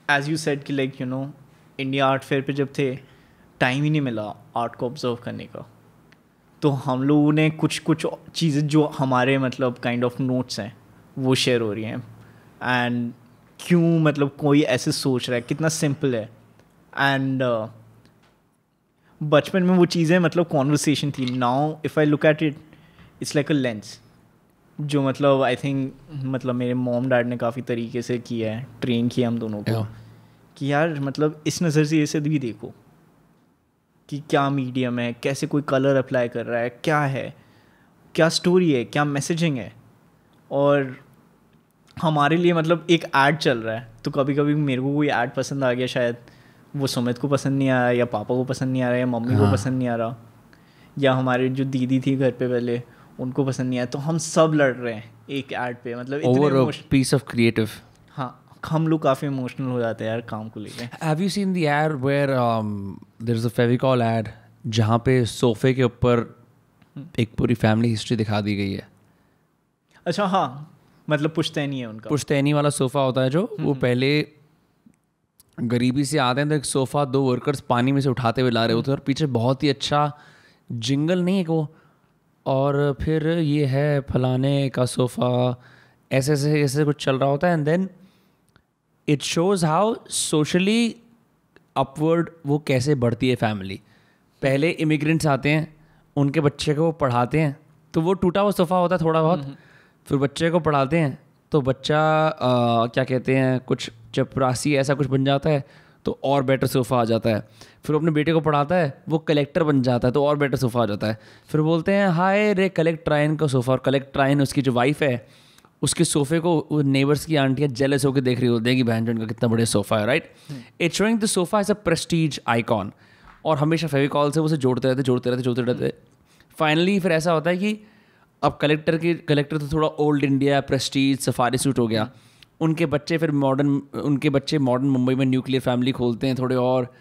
एज यू सेड कि like you know India art fair पे जब थे टाइम ही नहीं मिला आर्ट को ऑब्जर्व करने का, तो हम लोगों ने कुछ कुछ चीज़ें जो हमारे मतलब काइंड ऑफ नोट्स हैं वो शेयर हो रही हैं. एंड क्यों मतलब कोई ऐसे सोच रहा है, कितना सिंपल है. एंड बचपन में वो चीज़ें मतलब कॉन्वर्सेशन थी. Now if I look at it it's like a lens, जो मतलब आई थिंक मतलब मेरे मॉम डैड ने काफ़ी तरीके से किया है, ट्रेन किया हम दोनों को कि यार मतलब इस नज़र से इसे भी देखो कि क्या मीडियम है, कैसे कोई कलर अप्लाई कर रहा है, क्या है, क्या स्टोरी है, क्या मैसेजिंग है. और हमारे लिए मतलब एक ऐड चल रहा है तो कभी कभी मेरे को कोई ऐड पसंद आ गया, शायद वो सुमित को पसंद नहीं आया, या पापा को पसंद नहीं आ रहा, या मम्मी को पसंद नहीं आ रहा, या हमारे जो दीदी थी घर पे पहले उनको पसंद नहीं आया, तो हम सब लड़ रहे हैं एक ऐड पे. मतलब over a piece of creative. हाँ हम लोग काफ़ी इमोशनल हो जाते हैं यार काम को लेके. Have you seen the ad where there's a Fevicol ad जहाँ पे सोफे के ऊपर एक पूरी फैमिली हिस्ट्री दिखा दी गई है? अच्छा हाँ, मतलब पुश्तैनी है उनका. पुश्तैनी वाला सोफ़ा होता है जो वो पहले गरीबी से आते हैं, तो एक सोफ़ा 2 वर्कर्स पानी में से उठाते हुए ला रहे होते हैं, और पीछे बहुत ही अच्छा जिंगल नहीं है वो, और फिर ये है फलाने का सोफ़ा, ऐसे ऐसे ऐसे कुछ चल रहा होता है. And then it shows how socially upward वो कैसे बढ़ती है फैमिली. पहले इमिग्रेंट्स आते हैं, उनके बच्चे को वो पढ़ाते हैं, तो वो टूटा हुआ सोफ़ा होता है थोड़ा बहुत, फिर बच्चे को पढ़ाते हैं तो बच्चा क्या कहते हैं कुछ चपरासी ऐसा कुछ बन जाता है, तो और बेटर सोफ़ा आ जाता है. फिर अपने बेटे को पढ़ाता है, वो कलेक्टर बन जाता है, तो और बेटर सोफ़ा आ जाता है. फिर बोलते हैं हाय रे कलेक्ट्राइन का सोफ़ा, और कलेक्ट्राइन उसकी जो वाइफ है उसके सोफ़े को नेबर्स की आंटियाँ जेलस होकर देख रही होती हैं कि बहन जो उनका कितना बड़ा सोफ़ा है, right. It's showing the sofa as a prestige icon, और हमेशा फेविकॉल से उसे जोड़ते रहते. फाइनली फिर ऐसा होता है कि अब कलेक्टर तो थोड़ा old India Prestige safari suit हो गया, उनके बच्चे मॉडर्न मुंबई में न्यूक्लियर फैमिली खोलते हैं, थोड़े और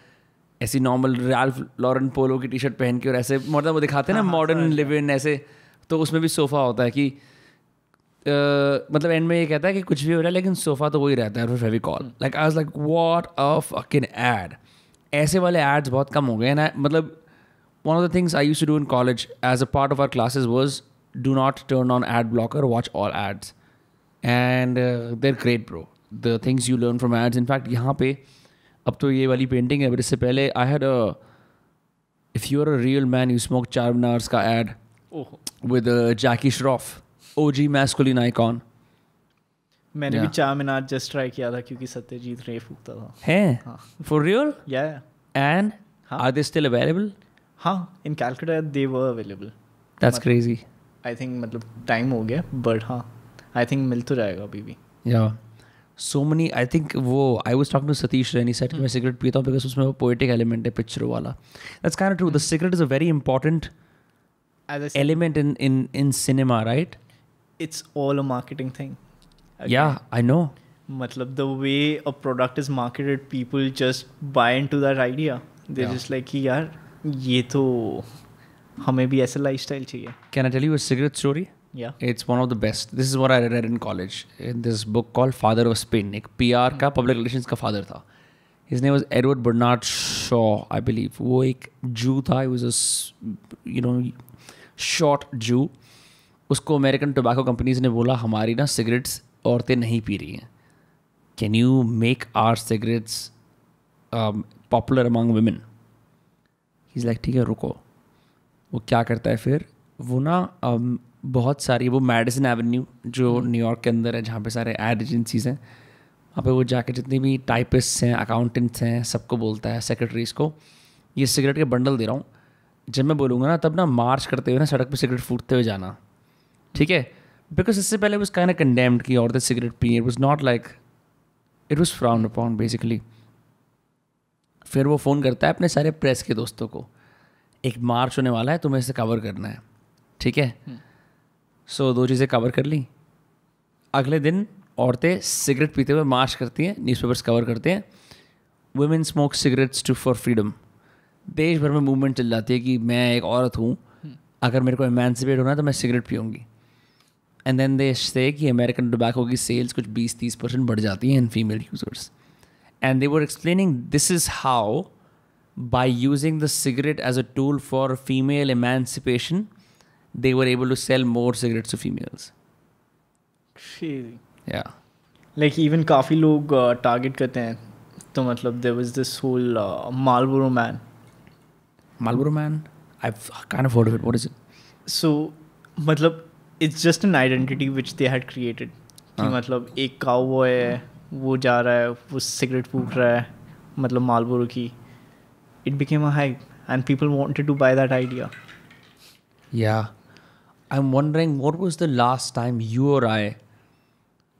ऐसी नॉर्मल रैल्फ लॉरेन पोलो की टी शर्ट पहन के, और ऐसे मतलब वो दिखाते हैं ना मॉडर्न लिव इन ऐसे. तो उसमें भी सोफ़ा होता है कि मतलब एंड में ये कहता है कि कुछ भी हो रहा है लेकिन सोफ़ा तो वही रहता है for Fevicol. Like I was like what a fucking ad. ऐसे वाले एड्स बहुत कम हो गए हैं. मतलब one of the things I used to do in college as a part of our classes was do not turn on ad blocker, watch all ads. And they're great, bro. The things you learn from ads. In fact, यहाँ पे अब तो ये वाली painting है, but इससे पहले I had a if you're a real man you smoke Charminar's का ad with Jackie Shroff, OG masculine icon. मैंने भी चारमीनार जस्ट ट्राई किया था क्योंकि सत्यजीत रे फूकता था. है for real? Yeah. And are they still available? हाँ, in Calcutta they were available. That's crazy. I think मतलब टाइम हो गया, but हाँ I think मिल तो जाएगा अभी भी. Yeah. So many, I think वो I was talking to Satish and he said कि मैं सिगरेट पीता हूँ because उसमें वो poetic element है पिक्चर वाला. That's kind of true. The cigarette is a very important element in cinema, right? It's all a marketing thing. Again. Yeah, I know. मतलब the way a product is marketed, people just buy into that idea. They're just like कि यार ये तो हमें भी ऐसा lifestyle चाहिए. Can I tell you a cigarette story? Yeah. It's one of the best. This is what I read in college. In this book called Father of Spin. एक PR का public relations का father था. His name was Edward Bernard Shaw, I believe. वो एक Jew था. He was a short Jew. उसको American tobacco companies ने बोला हमारी ना cigarettes औरतें नहीं पी रही हैं. Can you make our cigarettes popular among women? He's like ठीक है रुको. वो क्या करता है फिर वो ना बहुत सारी, वो मैडिसन एवेन्यू जो न्यूयॉर्क के अंदर है, जहाँ पे सारे एड एजेंसीज हैं, वहाँ पे वो जाके जितने भी टाइपिस्ट्स हैं, अकाउंटेंट्स हैं, सबको बोलता है, सेक्रेटरीज को, ये सिगरेट के बंडल दे रहा हूँ, जब मैं बोलूँगा ना तब ना मार्च करते हुए ना सड़क पे सिगरेट फूटते हुए जाना, ठीक है? बिकॉज इससे पहले वो काइंड ऑफ कंडेम्ड की औरतें सिगरेट पी, it was not like, it was frowned upon basically. फिर वो फ़ोन करता है अपने सारे प्रेस के दोस्तों को, एक मार्च होने वाला है, तुम्हें इसे कवर करना है, ठीक है? सो 2 चीज़ें कवर कर ली. अगले दिन औरतें सिगरेट पीते हुए मार्च करती हैं, न्यूज़पेपर्स कवर करते हैं, women smoke cigarettes to for freedom. देश भर में मूवमेंट चल जाती है कि मैं एक औरत हूँ, अगर मेरे को एमेंसिपेट होना है तो मैं सिगरेट पीऊँगी. एंड देन दे से कि अमेरिकन टोबैको की सेल्स कुछ 20-30% बढ़ जाती हैं in female users. And they were explaining this is how by using the cigarette as a tool for female emancipation, they were able to sell more cigarettes to females. Crazy. Yeah. Like even काफ़ी लोग target करते हैं, तो मतलब there was this whole Marlboro Man. Marlboro Man? I've kind of heard of it. What is it? So मतलब it's just an identity which they had created. कि मतलब एक cowboy है, वो जा रहा है, वो सिगरेट फूक रहा है, मतलब Marlboro की. It became a hype and people wanted to buy that idea. Yeah. I'm wondering what was the last time you or I,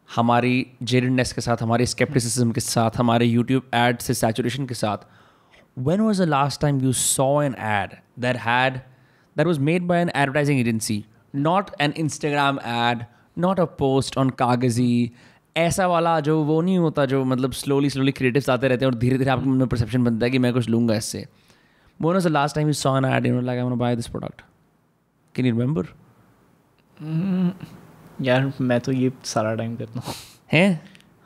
हमारी jadedness के साथ, हमारी skepticism के साथ, हमारे YouTube ads से saturation के साथ, when was the last time you saw an ad that was made by an advertising agency, not an Instagram ad, not a post on Kagazi, ऐसा वाला जो वो नहीं होता, जो मतलब स्लोली क्रिएटिव्स आते रहते हैं और धीरे धीरे आपके मन में परसेप्शन बनता है कि मैं कुछ लूँगा इससे. When was the last time you saw an ad, you know, like I want to buy this product? Can you remember? यार मैं तो ये सारा टाइम करता हूँ. हैं?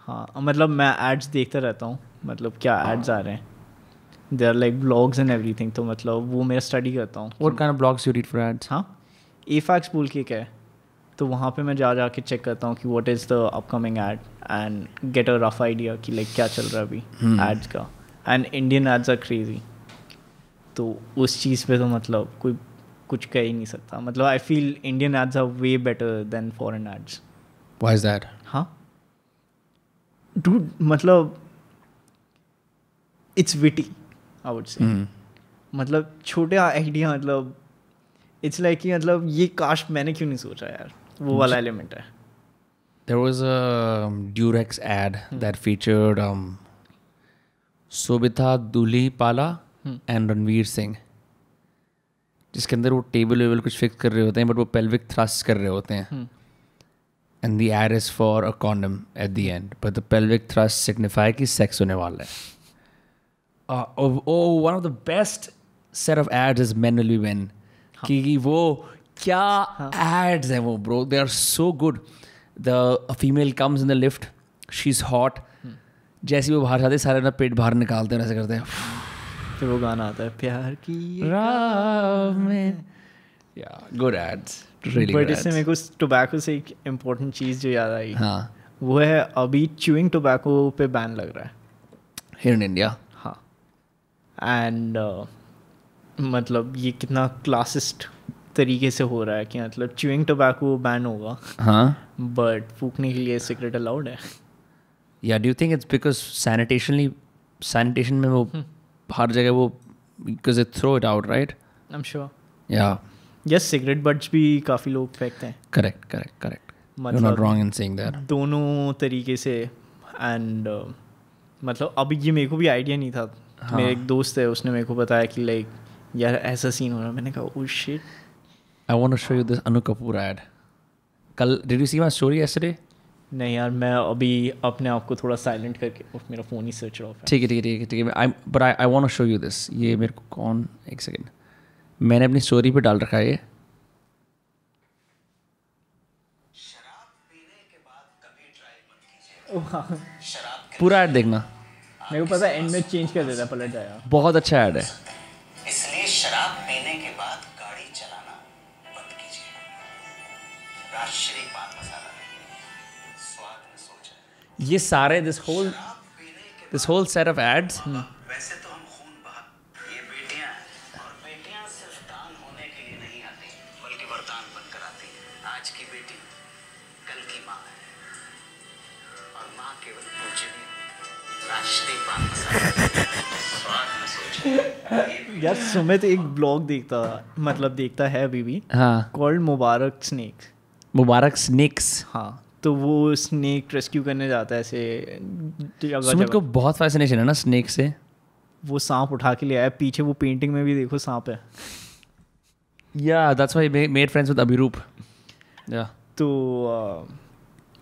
हाँ, मतलब मैं एड्स देखता रहता हूँ, मतलब क्या एड्स आ रहे हैं. They are like blogs and everything, तो मतलब वो मैं स्टडी करता हूँ. What kind of blogs you read for ads? हाँ, AFAX बोल के क्या है, तो वहाँ पे मैं जा के चेक करता हूँ कि what is the upcoming ad and get a rough idea कि लाइक क्या चल रहा है अभी एड्स का. And Indian ads are crazy, तो उस चीज़ पे तो मतलब कोई कुछ कह ही नहीं सकता. मतलब I feel Indian ads are way better than foreign ads. Why is that? हाँ डूड, मतलब it's witty I would say. मतलब छोटे आइडिया, मतलब इट्स लाइक कि मतलब ये काश मैंने क्यों नहीं सोचा यार, वो वाला एलिमेंट है. There was a Durex ad that featured Sobita Dulipala and Ranveer Singh, जिसके अंदर वो टेबल वेबल कुछ फिक्स कर रहे होते हैं, बट वो पेल्विक थ्रस्ट कर रहे होते हैं. And the ad is for a condom at the end, but the pelvic thrust signify कि सेक्स होने वाला है. One of the best set of ads is Men Will Be Men. कि वो क्या ads हैं वो bro, they are so good. A female comes in the lift, she's hot. जैसे वो बाहर जाते सारे ना पेट बाहर निकालते हैं, ऐसे करते हैं, फिर वो गाना आता है प्यार की राह में. Yeah, good ads, really good but इससे मेरे को टोबैको से एक इम्पोर्टेंट चीज़ जो याद आई, हाँ, वो है अभी च्यूइंग टोबैको पे बैन लग रहा है here in India. हाँ. एंड मतलब ये कितना क्लासिस्ट तरीके से हो रहा है कि मतलब च्यूइंग टोबैको बैन होगा, हाँ. बट फूकने के लिए सिगरेट अलाउड है. Yeah, do you think it's because sanitation में वो हर जगह वो, because they throw it out, right? I'm sure. Yeah. Yes, cigarette butts भी काफ़ी लोग फेंकते हैं. Correct. You're not मतलब wrong in saying that. दोनों तरीके से. एंड मतलब अभी ये मेरे को भी आइडिया नहीं था. हाँ. मेरे एक दोस्त है, उसने मेरे को बताया कि लाइक यार ऐसा सीन हो रहा है. मैंने कहा oh shit. I want to show you this Anu Kapoor ad. Did you see my story yesterday? नहीं यार, मैं अभी अपने आप को थोड़ा साइलेंट करके मेरा फ़ोन ही स्विच ऑफ है. ठीक है. But I want to show you this. ये मेरे को कौन, एक सेकेंड, मैंने अपनी स्टोरी पे डाल रखा है ये. पूरा ऐड देखना. मेरे को पता है एंड में चेंज कर देता है, पलट जाएगा. बहुत अच्छा ऐड है. इसलिए शराब पीने के बाद गाड़ी चलाना बंद कीजिए. राजश्री पान मसाला स्वाद में सोचा. ये सारे this whole set of ads. वैसे तो हम खून बहा, ये बेटियां हैं, और बेटियां सिर्फ दान होने के लिए नहीं आती, बल्कि वरदान बनकर आती. कल की माँ है और माँ केवल पूजनीय होती है। राष्ट्रीय पान मसाला स्वाद में सोचे यार सुमित एक ब्लॉग देखता मतलब देखता है अभी भी, हाँ, कॉल्ड मुबारक स्नेक। मुबारक स्नेक्स। हाँ, तो वो स्नेक रेस्क्यू करने जाता है ऐसे जगह सुमित को जगह। बहुत फैसिनेशन है ना स्नेक से। वो सांप उठा के ले आया, पीछे वो पेंटिंग में भी देखो सांप है। Yeah that's why he made friends with Abhiroop. या तो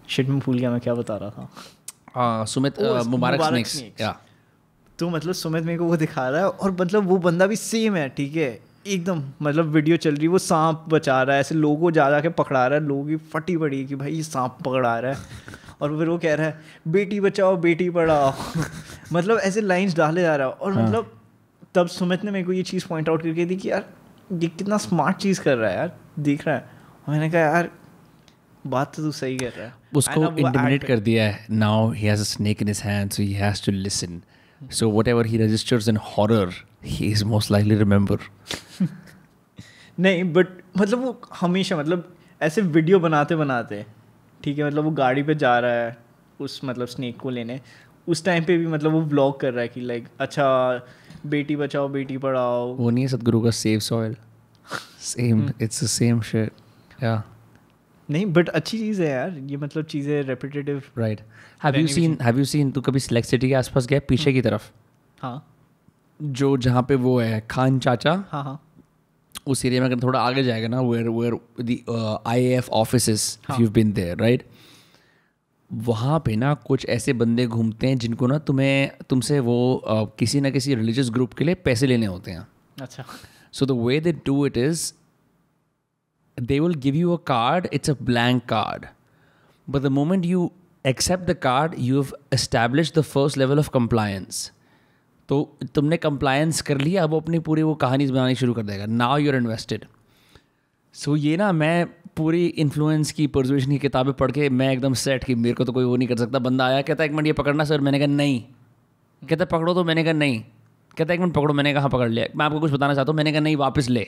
शिट में भूल गया मैं क्या बता रहा था। सुमित Oh, मुबारक मुबारक स्नेक्स। snakes। या तो मतलब सुमित मेरे को वो दिखा रहा है और मतलब वो बंदा भी सेम है, ठीक है एकदम। मतलब वीडियो चल रही है, वो सांप बचा रहा है, ऐसे लोगों को जा के पकड़ा रहा है, लोगों की फटी पड़ी है कि भाई ये सांप पकड़ा रहा है। और फिर वो कह रहा है बेटी बचाओ बेटी पढ़ाओ। मतलब ऐसे लाइंस डाले जा रहा है। और मतलब तब सुमित ने मेरे को ये चीज़ पॉइंट आउट करके दी कि यार ये कितना स्मार्ट चीज़ कर रहा है यार, देख रहा है। और मैंने कहा यार बात तो तू सही कर रहा है। उसको And अब वो इंटिमिडेट add कर दिया है। Now he has a snake in his hand so he has to listen. So whatever he registers in horror he is most likely remember. नहीं बट मतलब वो हमेशा मतलब ऐसे वीडियो बनाते बनाते, ठीक है, मतलब वो गाड़ी पे जा रहा है उस मतलब स्नेक को लेने, उस टाइम पे भी मतलब वो व्लॉग कर रहा है कि लाइक अच्छा बेटी बचाओ बेटी पढ़ाओ। वो नहीं है सदगुरु का save soil. Same, it's the same shit. या नहीं बट अच्छी चीज़ है यार ये, मतलब चीज़ें repetitive. Right. Have you seen तू कभी सिलेक्ट सिटी के आसपास गया पीछे की तरफ, हाँ जो जहाँ पे वो है खान चाचा, हाँ हाँ उस एरिया में अगर थोड़ा आगे जाएगा ना, where the IAF offices, if you been there right, वहाँ पे ना कुछ ऐसे बंदे घूमते हैं जिनको ना तुमसे वो किसी ना किसी रिलीजियस ग्रुप के लिए पैसे लेने होते हैं. अच्छा. So the way they do it is they will give you a card, it's a blank card. But the moment you accept the card, you've established the first level of compliance. तो तुमने compliance कर लिया, अब वो अपनी पूरी वो कहानी बनानी शुरू कर देगा. Now you're invested. So ये ना मैं पूरी इन्फ्लुएंस की परसुएशन की किताबें पढ़ के मैं एकदम सेट कि मेरे को तो कोई वो नहीं कर सकता. बंदा आया कहता है 1 मिनट ये पकड़ना सर, मैंने कहा नहीं. कहता पकड़ो तो मैंने कहा नहीं. कहता है 1 मिनट पकड़ो, मैंने कहा हाँ पकड़ लिया. मैं आपको कुछ बताना चाहता हूँ, मैंने कहा नहीं वापस ले.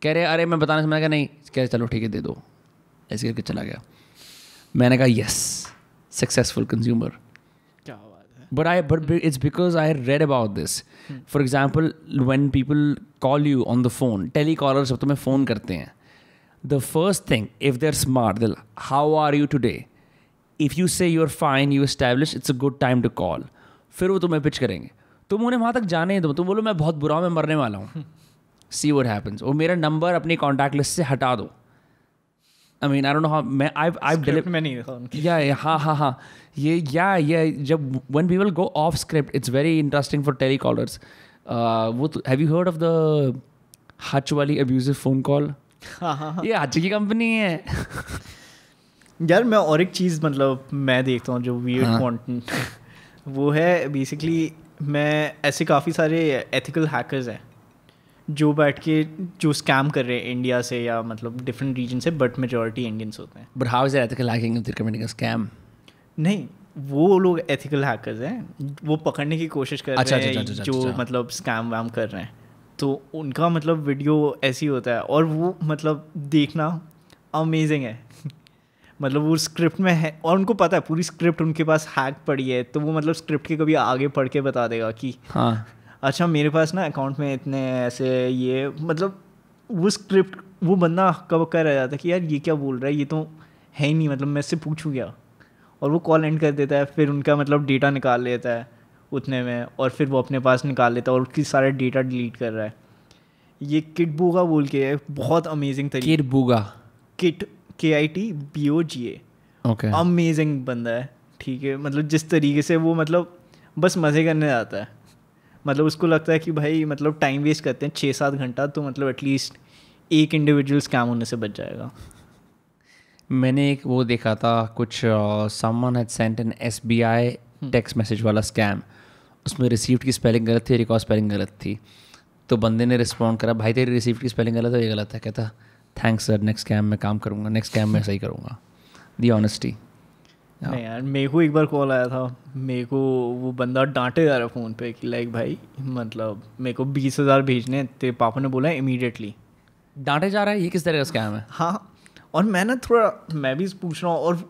कह रहे अरे मैं बताने से, मैंने कहा नहीं. कह रहे चलो ठीक है दे दो. ऐसे करके चला गया. मैंने कहा यस, सक्सेसफुल कंज्यूमर. क्या बात है. But it's because I read about this. For example, when people call you on the phone, telecallers जब तुम्हें फ़ोन करते हैं, the first thing, if they're smart, they'll, how are you today? If you say you're fine, you establish it's a good time to call. फिर वो तुम्हें pitch करेंगे. तुम उन्हें वहाँ तक जाने ही दो. तुम बोलो मैं बहुत बुरा हूँ, मैं मरने वाला हूँ. See what happens. वो मेरा नंबर अपनी कॉन्टैक्ट लिस्ट से हटा दो. I mean, I don't know how. I've delivered. मैं नहीं देखा उनकी. Yeah, हाँ. ये जब when people go off script, it's very interesting for telecallers. Have you heard of the Hutch वाली abusive phone call? हाँ. ये हच की कंपनी है. यार मैं और एक चीज़ मतलब मैं देखता हूँ जो वियर्ड कंटेंट वो है बेसिकली, मैं ऐसे काफ़ी सारे एथिकल हैकर्स हैं जो बैठ के जो स्कैम कर रहे हैं इंडिया से या मतलब डिफरेंट रीजन से, बट मेजॉरिटी इंडियंस होते हैं. But how is that ethical hacking if they're committing a scam? नहीं, वो लोग एथिकल हैकर्स हैं, वो पकड़ने की कोशिश कर रहे हैं जो मतलब स्कैम वैम कर रहे हैं. तो उनका मतलब वीडियो ऐसी होता है और वो मतलब देखना अमेजिंग है. मतलब वो स्क्रिप्ट में है और उनको पता है पूरी स्क्रिप्ट उनके पास हैक पड़ी है, तो वो मतलब स्क्रिप्ट के कभी आगे पढ़ के बता देगा कि हाँ अच्छा मेरे पास ना अकाउंट में इतने ऐसे ये मतलब वो स्क्रिप्ट वो बंदा कब कह रह जाता है कि यार ये क्या बोल रहा है, ये तो है ही नहीं, मतलब मैं इससे पूछूँ क्या. और वो कॉल एंड कर देता है, फिर उनका मतलब डेटा निकाल लेता है उतने में और फिर वो अपने पास निकाल लेता है और उसकी सारे डेटा डिलीट कर रहा है. ये किटबूगा बोल के है, बहुत अमेजिंग तरीके. किटबूगा, KITBOGA. ओके. अमेजिंग बंदा है, ठीक है. मतलब जिस तरीके से वो मतलब बस मज़े करने जाता है, मतलब उसको लगता है कि भाई मतलब टाइम वेस्ट करते हैं 6-7 घंटा, तो मतलब एटलीस्ट एक इंडिविजुअल स्कैम होने से बच जाएगा. मैंने एक वो देखा था कुछ someone had sent an SBI text message वाला स्कैम. उसमें रिसीप्ट की स्पेलिंग गलत थी, रिकॉर्ड स्पेलिंग गलत थी. तो बंदे ने रिस्पॉन्ड करा भाई तेरी रिसीप्ट की स्पेलिंग गलत है, ये गलत है. कहता थैंक्स सर, नेक्स्ट स्कैम में काम करूँगा, नेक्स्ट स्कैम में सही करूँगा. The honesty. नहीं यार, मेरे को एक बार कॉल आया था, मेरे को वो बंदा डांटे जा रहा है फ़ोन पे कि लाइक भाई मतलब मेरे को 20,000 भेजने, तेरे पापा ने बोला है इमीडिएटली. डांटे जा रहा है, ये किस तरह का स्कैम है? हाँ, और मैं ना थोड़ा मैं भी पूछ रहा हूँ और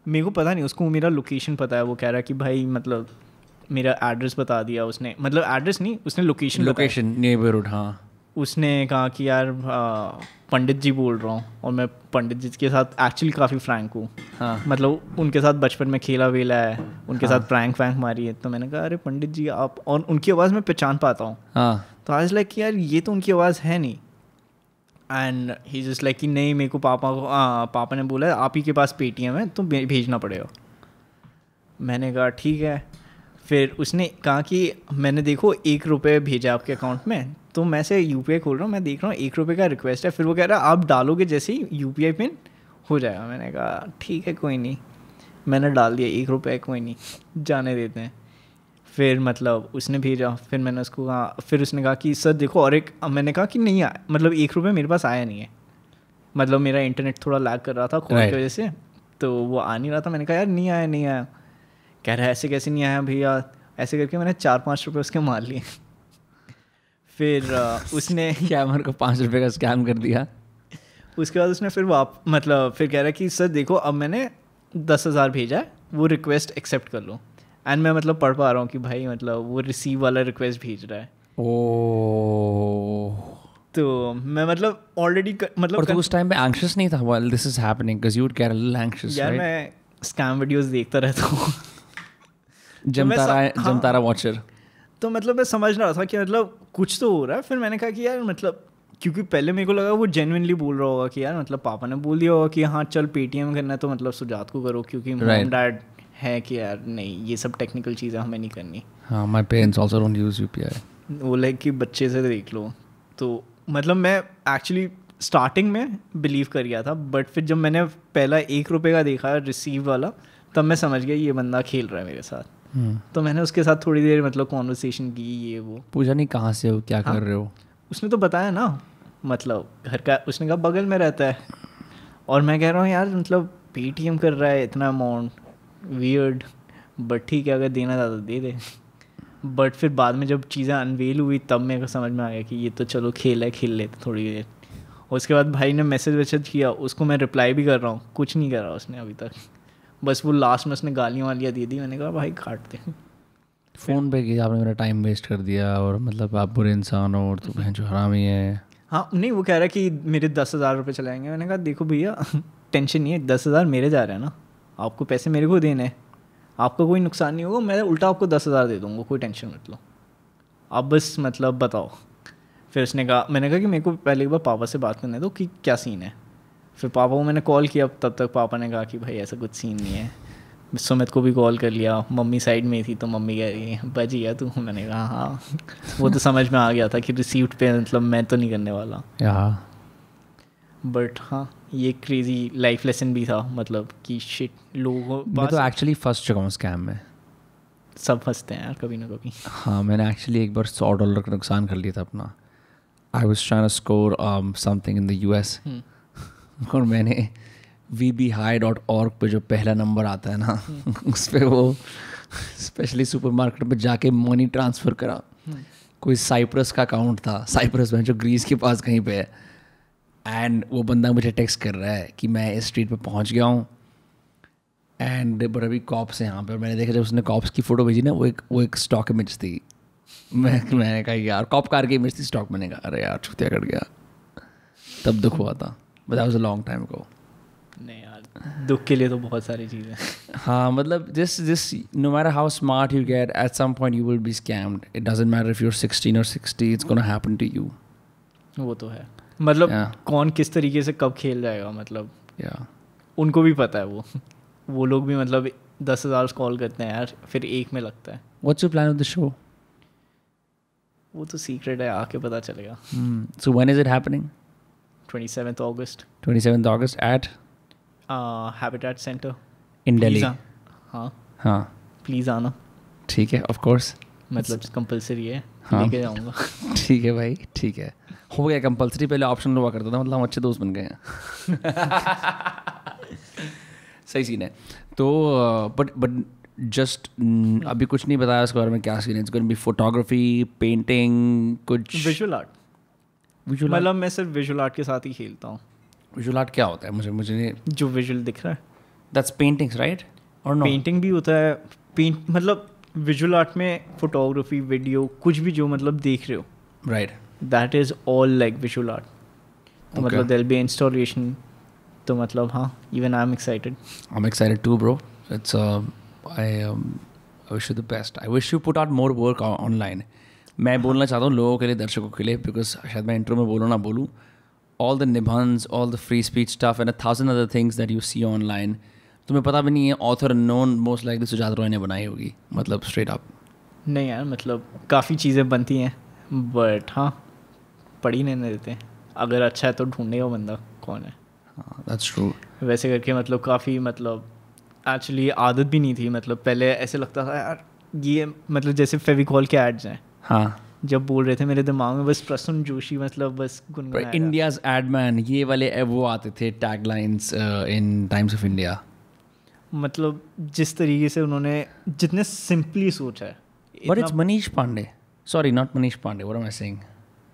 मेरे को पता नहीं, उसको मेरा लोकेशन पता है, वो कह रहा है कि भाई मतलब मेरा एड्रेस बता दिया उसने, मतलब एड्रेस नहीं, उसने लोकेशन नेबरहुड। हाँ, उसने कहा कि यार पंडित जी बोल रहा हूँ, और मैं पंडित जी के साथ एक्चुअली काफ़ी फ्रैंक हूँ। हाँ, मतलब उनके साथ बचपन में खेला वेला है, उनके साथ प्रैंक वैंक मारी है, तो मैंने कहा अरे पंडित जी आप, और उनकी आवाज़ मैं पहचान पाता हूँ। हाँ, तो आज लाइक यार ये तो उनकी आवाज़ है नहीं। एंड ही जस्ट लाइक कि नहीं मेरे को पापा ने बोला है आप ही के पास पेटीएम है तो भेजना पड़ेगा। मैंने कहा ठीक है। फिर उसने कहा कि मैंने देखो 1 रुपये भेजा आपके अकाउंट में, तो मैं से यूपीआई खोल रहा हूँ, मैं देख रहा हूँ 1 रुपये का रिक्वेस्ट है। फिर वो कह रहा है आप डालोगे जैसे ही यूपीआई पिन हो जाएगा। मैंने कहा ठीक है कोई नहीं, मैंने डाल दिया 1 रुपये, कोई नहीं जाने देते हैं। फिर मतलब उसने भेजा, फिर मैंने उसको कहा, फिर उसने कहा कि सर देखो और एक, मैंने कहा कि नहीं आया, मतलब 1 रुपये मेरे पास आया नहीं है, मतलब मेरा इंटरनेट थोड़ा लैग कर रहा था कॉल की वजह से, तो वो आ नहीं रहा था। मैंने कहा यार नहीं आया। कह रहा है ऐसे कैसे नहीं आया भैया, ऐसे करके मैंने 4-5 रुपये उसके मार लिए। फिर उसने क्या मेरे को 5 रुपये का स्कैम कर दिया। उसके बाद उसने फिर मतलब फिर कह रहा है कि सर देखो अब मैंने 10,000 भेजा है, वो रिक्वेस्ट एक्सेप्ट कर लो। एंड मैं मतलब पढ़ पा रहा हूँ कि भाई मतलब वो रिसीव वाला रिक्वेस्ट भेज रहा है। ओह, तो मैं मतलब ऑलरेडी मतलब और तो उस टाइम पे एंग्शियस नहीं था while this is happening because you would get a little anxious, यार राइट? मैं स्कैम वीडियोस देखता रहता हूँ। जमतारा वॉचर। तो मतलब मैं समझ रहा था कि मतलब कुछ तो हो रहा है। फिर मैंने कहा कि यार मतलब, क्योंकि पहले मेरे को लगा वो जेन्युइनली बोल रहा होगा कि यार मतलब पापा ने बोल दिया होगा कि हाँ चल पेटीएम करना है तो मतलब सुजात को करो, क्योंकि मॉम डैड है कि यार नहीं ये सब टेक्निकल चीज़ें हमें नहीं करनी। हाँ, my parents also don't use UPI. वो लाइक कि बच्चे से देख लो। तो मतलब मैं एक्चुअली स्टार्टिंग में बिलीव कर गया था, बट फिर जब मैंने पहला 1 रुपये का देखा रिसीव वाला, तब मैं समझ गया ये बंदा खेल रहा है मेरे साथ। तो मैंने उसके साथ थोड़ी देर मतलब कॉन्वर्सेशन की, ये वो पूछा नहीं कहाँ से हो, क्या कर रहे हो? उसने तो बताया ना, मतलब घर का, उसने कहा बगल में रहता है। और मैं कह रहा हूँ यार मतलब पेटीएम कर रहा है इतना अमाउंट, वियर्ड, बट ठीक है अगर देना था तो दे दे। बट फिर बाद में जब चीज़ें अनवेल हुई तब मेरे को समझ में आ गया कि ये तो चलो खेल है, खेल लेते थोड़ी देर। और उसके बाद भाई ने मैसेज किया, उसको मैं रिप्लाई भी कर रहा हूँ, कुछ नहीं करा उसने अभी तक। बस वो लास्ट में उसने गालियाँ वालियाँ दे दी। मैंने कहा भाई काट दे फ़ोन पे कि आपने मेरा टाइम वेस्ट कर दिया और मतलब आप बुरे इंसान हो और तो बहन जो हरामी है। हाँ नहीं, वो कह रहा है कि मेरे 10,000 रुपये चले जाएंगे। मैंने कहा देखो भैया टेंशन नहीं है, 10,000 मेरे जा रहे हैं ना, आपको पैसे मेरे को देने हैं, आपका कोई नुकसान नहीं होगा, मैं उल्टा आपको 10,000 दे दूँगा, कोई टेंशन मत लो, आप बस मतलब बताओ। फिर उसने कहा, मैंने कहा कि मेरे को पहले एक बार पापा से बात करने दो कि क्या सीन है। फिर पापा को मैंने कॉल किया, तब तक पापा ने कहा कि भाई ऐसा कुछ सीन नहीं है। सुमित को भी कॉल कर लिया, मम्मी साइड में थी तो मम्मी कह रही है बच गया तू। मैंने कहा हाँ। वो तो समझ में आ गया था कि रिसीव्ड पे मतलब मैं तो नहीं करने वाला। बट हाँ ये क्रेजी लाइफ लेसन भी था, मतलब कि शिट लोगों मैं तो एक्चुअली फंस चुका हूँ स्कैम में। सब फंसते हैं यार कभी ना कभी। हाँ, मैंने एक्चुअली एक बार $100 का नुकसान कर लिया था अपना। I was trying to score something in the US और मैंने vbhigh.org पे जो पहला नंबर आता है ना उस पर वो स्पेशली सुपरमार्केट में जाके मनी ट्रांसफ़र करा। कोई साइप्रस का अकाउंट था, साइप्रस में जो ग्रीस के पास कहीं पे है। एंड वो बंदा मुझे टेक्स्ट कर रहा है कि मैं इस स्ट्रीट पे पहुंच गया हूँ एंड बट अभी कॉप्स हैं यहाँ पे। और मैंने देखा जब उसने कॉप्स की फ़ोटो भेजी ना, वो एक स्टॉक इमेज थी। मैंने कहा यार कॉप कार की इमेज थी स्टॉक। मैंने कहा अरे यार छुतिया कट गया, तब दुख हुआ था। But that was a long time अगो। नहीं यार दुख के लिए तो बहुत सारी चीज़ें। हाँ मतलब this no matter how smart you get, at some point you will be scammed. It doesn't matter if you're 16 or 60, it's gonna happen to you. वो तो है, मतलब कौन किस तरीके से कब खेल जाएगा, मतलब उनको भी पता है। वो लोग भी मतलब 10,000 कॉल करते हैं यार, फिर एक में लगता है। What's your plan of the show? वो तो सीक्रेट है, आके पता चलेगा। So when is it happening? 27th August. 27th August at? Habitat Center. In Delhi. हाँ प्लीज़ आना। ठीक है, of course. मतलब कंपलसरी है, लेके जाऊँगा। ठीक है भाई, ठीक है, हो गया कंपलसरी। पहले ऑप्शन हुआ करता था, मतलब हम अच्छे दोस्त बन गए हैं। सही सीन है। तो बट जस्ट अभी कुछ नहीं बताया उसके बारे में, क्या सीन है? It's going be photography, painting, कुछ विजुअल आर्ट। मतलब मैं सिर्फ विजुअल आर्ट के साथ ही खेलता हूँ। विजुअल आर्ट क्या होता है? मुझे नहीं. जो विजुअल दिख रहा है, दैट्स पेंटिंग्स राइट और नो? पेंटिंग भी होता है. पेंट मतलब विजुअल आर्ट में फोटोग्राफी, वीडियो, कुछ भी जो मतलब देख रहे हो, right. That is all like visual art. तो Okay. मतलब देयर बी इंस्टॉलेशन. तो मतलब हाँ, even I am excited. I'm excited too, bro. It's I wish you the best. I wish you put out more work online. मैं बोलना चाहता हूँ लोगों के लिए, दर्शकों के लिए, बिकॉज शायद मैं इंट्रो में बोलूँ ना बोलूँ, all the निबंध, all the free speech stuff and 1,000 other things that you see online, तुम्हें पता भी नहीं है author known most likely Sujat Roy ने बनाई होगी. मतलब स्ट्रेट अप. नहीं यार, मतलब काफ़ी चीज़ें बनती हैं, बट हाँ, पढ़ ही नहीं देते. अगर अच्छा है तो ढूंढेगा बंदा कौन है. That's true. वैसे करके मतलब काफ़ी मतलब एक्चुअली आदत भी नहीं थी. मतलब पहले ऐसे लगता था यार ये मतलब जैसे फेविकॉल के एड्स हैं, हाँ. जब बोल रहे थे मेरे दिमाग में बस प्रसून जोशी मतलब बस गुनगुनाया था. इंडियाज एड मैन, ये वाले वो आते थे tag lines in Times of India. मतलब जिस तरीके से उन्होंने जितने सिंपली सोचा है. But it's Manish Pandey, sorry not Manish Pandey, what am I saying,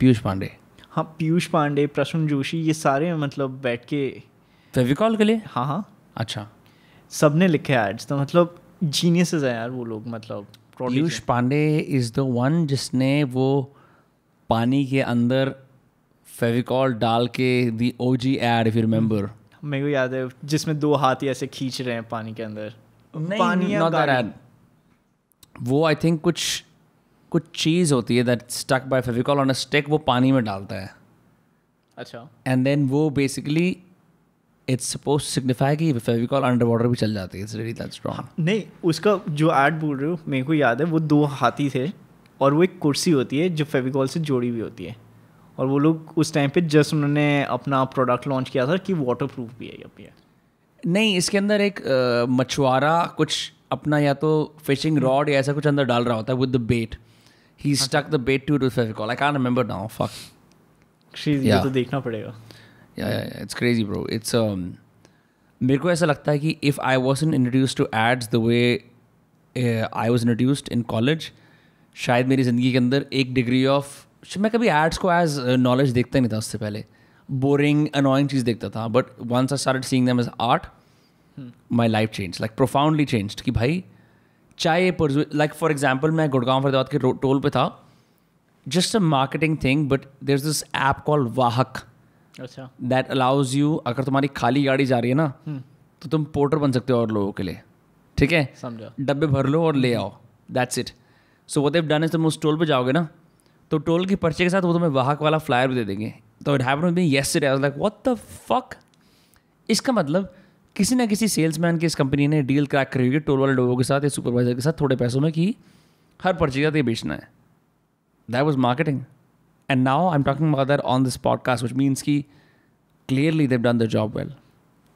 Piyush Pandey. हाँ, पीयूष पांडे, प्रसून जोशी, ये सारे मतलब बैठ के फेविकॉल के लिए. हाँ हाँ अच्छा. सब ने लिखे एड्स. तो मतलब जीनियसेस हैं यार वो लोग. मतलब Piyush Pandey is the one जिसने वो पानी के अंदर फेविकॉल डाल के दी OG ad, if you remember. मेरे को याद है जिसमें 2 हाथी ऐसे खींच रहे हैं पानी के अंदर. पानी या not that गाड़ी? ad. वो आई थिंक कुछ चीज़ होती है that stuck by Fevicol on a stick, वो पानी में डालता है. अच्छा. एंड देन वो बेसिकली इट्स सपोज सिग्निफाई कि फेविकॉल अंडर वाटर भी चल जाती है. It's really that strong. नहीं, उसका जो ऐड बोल रहे हो मेरे को याद है, वो 2 हाथी थे और वो एक कुर्सी होती है जो फेविकॉल से जोड़ी हुई होती है. और वो लोग उस टाइम पे जस्ट उन्होंने अपना प्रोडक्ट लॉन्च किया था कि वाटर प्रूफ भी है ये. नहीं, इसके अंदर एक मछुआरा कुछ अपना या तो फिशिंग रॉड या ऐसा कुछ अंदर डाल रहा होता है with the bait. He stuck the bait to Fevicol. I can't remember now. Fuck. ये तो देखना पड़ेगा. Yeah, it's crazy, bro. It's मेरे को ऐसा लगता है कि if I wasn't introduced to ads the way I was introduced in college, शायद मेरी ज़िंदगी के अंदर एक डिग्री ऑफ, मैं कभी एड्स को एज नॉलेज देखता नहीं था उससे पहले. बोरिंग अनोइंग चीज़ देखता था. But once I started seeing them as art, my life change, like profoundly changed. कि भाई चाहे लाइक फॉर एग्जाम्पल मैं गुड़गांव फरीदाबाद के टोल पे था, just a marketing thing, but there is this app called Vahak. अच्छा. दैट अलाउज यू, अगर तुम्हारी खाली गाड़ी जा रही है ना, तो तुम पोर्टर बन सकते हो और लोगों के लिए. ठीक है, समझा. डब्बे भर लो और ले आओ. That's it. सो वो देव डन इज तुम उस टोल पे जाओगे ना, तो टोल की पर्चे के साथ वो तुम्हें वाहक वाला फ्लायर भी दे देंगे. तो it happened with me yesterday. I was like what the fuck. इसका मतलब किसी ना किसी सेल्समैन की इस कंपनी ने डील क्रैक करी होगी टोल वाले लोगों के साथ या सुपरवाइजर के साथ थोड़े पैसों में, कि हर पर्चे का तो ये बेचना है. That was marketing. And now I am talking about that on this podcast, which means कि clearly they've done their job well.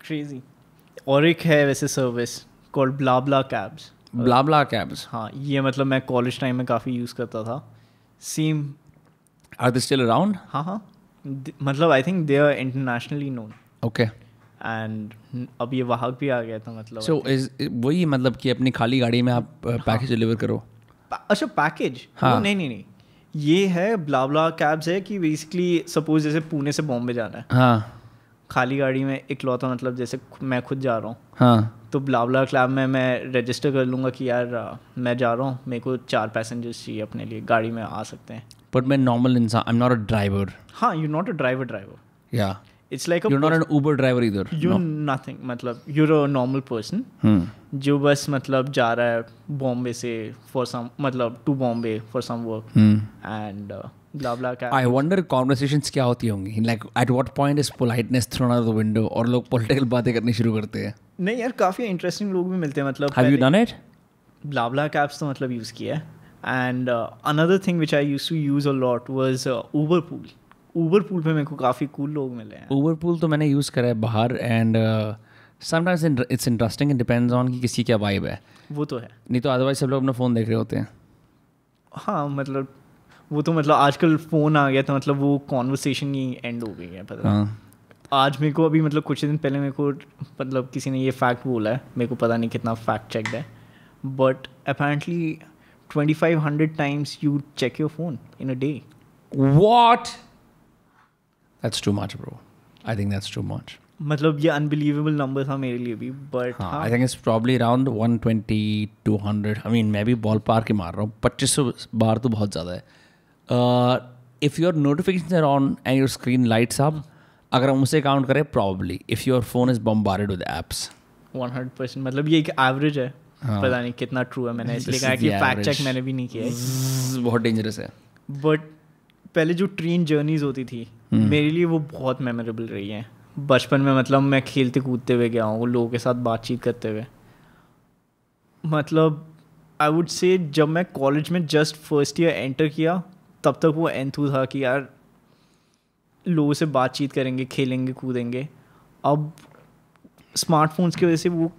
Crazy. और एक है वैसे सर्विस कॉल्ड ब्ला कैब्स. Blah cabs. हाँ, ये मतलब मैं कॉलेज टाइम में काफ़ी यूज़ करता था. Same. Are they still around? हाँ हाँ, मतलब I think they are internationally known. Okay. And अब ये वाहक भी आ गया था. मतलब So वही मतलब कि अपनी खाली गाड़ी में आप पैकेज डिलीवर करो. अच्छा, पैकेज? हाँ. नहीं, ये है ब्ला कैब्स है कि बेसिकली सपोज जैसे पुणे से बॉम्बे जाना है. हाँ खाली गाड़ी में इकलौता, मतलब जैसे मैं खुद जा रहा हूँ, हाँ. तो ब्ला क्लब में मैं रजिस्टर कर लूँगा कि यार मैं जा रहा हूँ, मेरे को 4 पैसेंजर्स चाहिए अपने लिए, गाड़ी में आ सकते हैं. बट मैं नॉर्मल इंसान, आई एम नॉट अ ड्राइवर. हाँ, यू नॉट अ ड्राइवर. या it's like you're not an Uber driver either. You nothing. मतलब यूर अ नॉर्मल पर्सन जो बस मतलब जा रहा है बॉम्बे से फॉर सम, मतलब to Bombay for some work. And bla cab. I wonder conversations क्या होती होंगी, like at what point is politeness thrown out of the window और लोग political बातें करनी शुरू करते हैं. नहीं यार, काफ़ी इंटरेस्टिंग लोग भी मिलते हैं. मतलब Have you done it? Bla cabs तो मतलब यूज़ किया है. And another thing which I use to use a lot was Uber pool. Uber pool पे मेरे को काफ़ी कूल लोग मिले हैं. ऊबर पूल तो मैंने यूज़ करा है बाहर, and sometimes it's interesting. It depends on कि किसी क्या वाइब है. वो तो है. नहीं तो अदरवाइज सब लोग अपना फ़ोन देख रहे होते हैं. हाँ, मतलब वो तो मतलब आजकल फ़ोन आ गया तो मतलब वो कॉन्वर्सेशन ही एंड हो गई है. पता हाँ. आज मेरे को अभी मतलब कुछ दिन पहले मेरे को मतलब किसी ने ये फैक्ट बोला है, मेरे को पता नहीं कितना फैक्ट चेक्ड है, but apparently 2500 times you check your phone in a day. What? That's too much, bro. I think that's too much. मतलब ये अनबिलीवेबल नंबर था मेरे लिए भी, बट हाँ, I think it's probably around 120, 200. I mean, मैं भी बॉल पार के मार रहा हूँ. 2500 बार तो बहुत ज़्यादा है. If your notifications are on and your screen lights up, अगर हम उसे काउंट करें, probably. If your phone is bombarded with apps. 100%. मतलब ये एक एवरेज है. पता नहीं कितना ट्रू है, मैंने इसलिए कहा कि फैक्ट चेक मैंने भी नहीं किया है. बहुत डेंजरस है. बट पहले जो ट्रेन जर्नीज होती थी मेरे लिए वो बहुत मेमोरेबल रही हैं. बचपन में मतलब मैं खेलते कूदते हुए गया हूँ, लोगों के साथ बातचीत करते हुए. मतलब आई वुड से जब मैं कॉलेज में जस्ट फर्स्ट ईयर एंटर किया तब तक वो एंथू था कि यार लोगों से बातचीत करेंगे, खेलेंगे, कूदेंगे. अब स्मार्टफोन्स की वजह से वो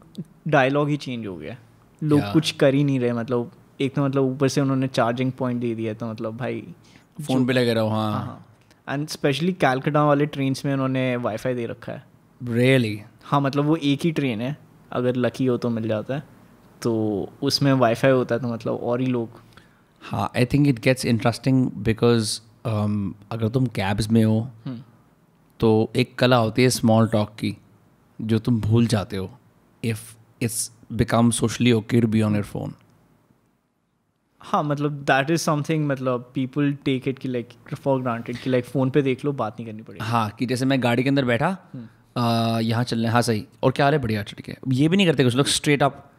डायलॉग ही चेंज हो गया. लोग कुछ कर ही नहीं रहे. मतलब एक तो मतलब ऊपर से उन्होंने चार्जिंग पॉइंट दे दिया, तो मतलब भाई फ़ोन पे लगे रहो. हाँ. एंड स्पेशली कैलकाटा वाले ट्रेन्स में उन्होंने वाईफाई दे रखा है. Really? हाँ, मतलब वो एक ही ट्रेन है, अगर लकी हो तो मिल जाता है, तो उसमें वाईफाई होता है, तो मतलब और ही लोग. हाँ, I think it gets interesting because अगर तुम कैब्स में हो तो एक कला होती है स्मॉल टॉक की जो तुम भूल जाते हो if it's become socially okay to be on your phone. हाँ, मतलब दैट इज़ समथिंग, मतलब पीपल टेक इट कि लाइक फॉर ग्रांटेड कि लाइक फ़ोन पे देख लो, बात नहीं करनी पड़ेगी. हाँ, कि जैसे मैं गाड़ी के अंदर बैठा, यहाँ चलना है, हाँ सही, और क्या हाल है, बढ़िया, ठीक है. ये भी नहीं करते कुछ लोग, स्ट्रेट अप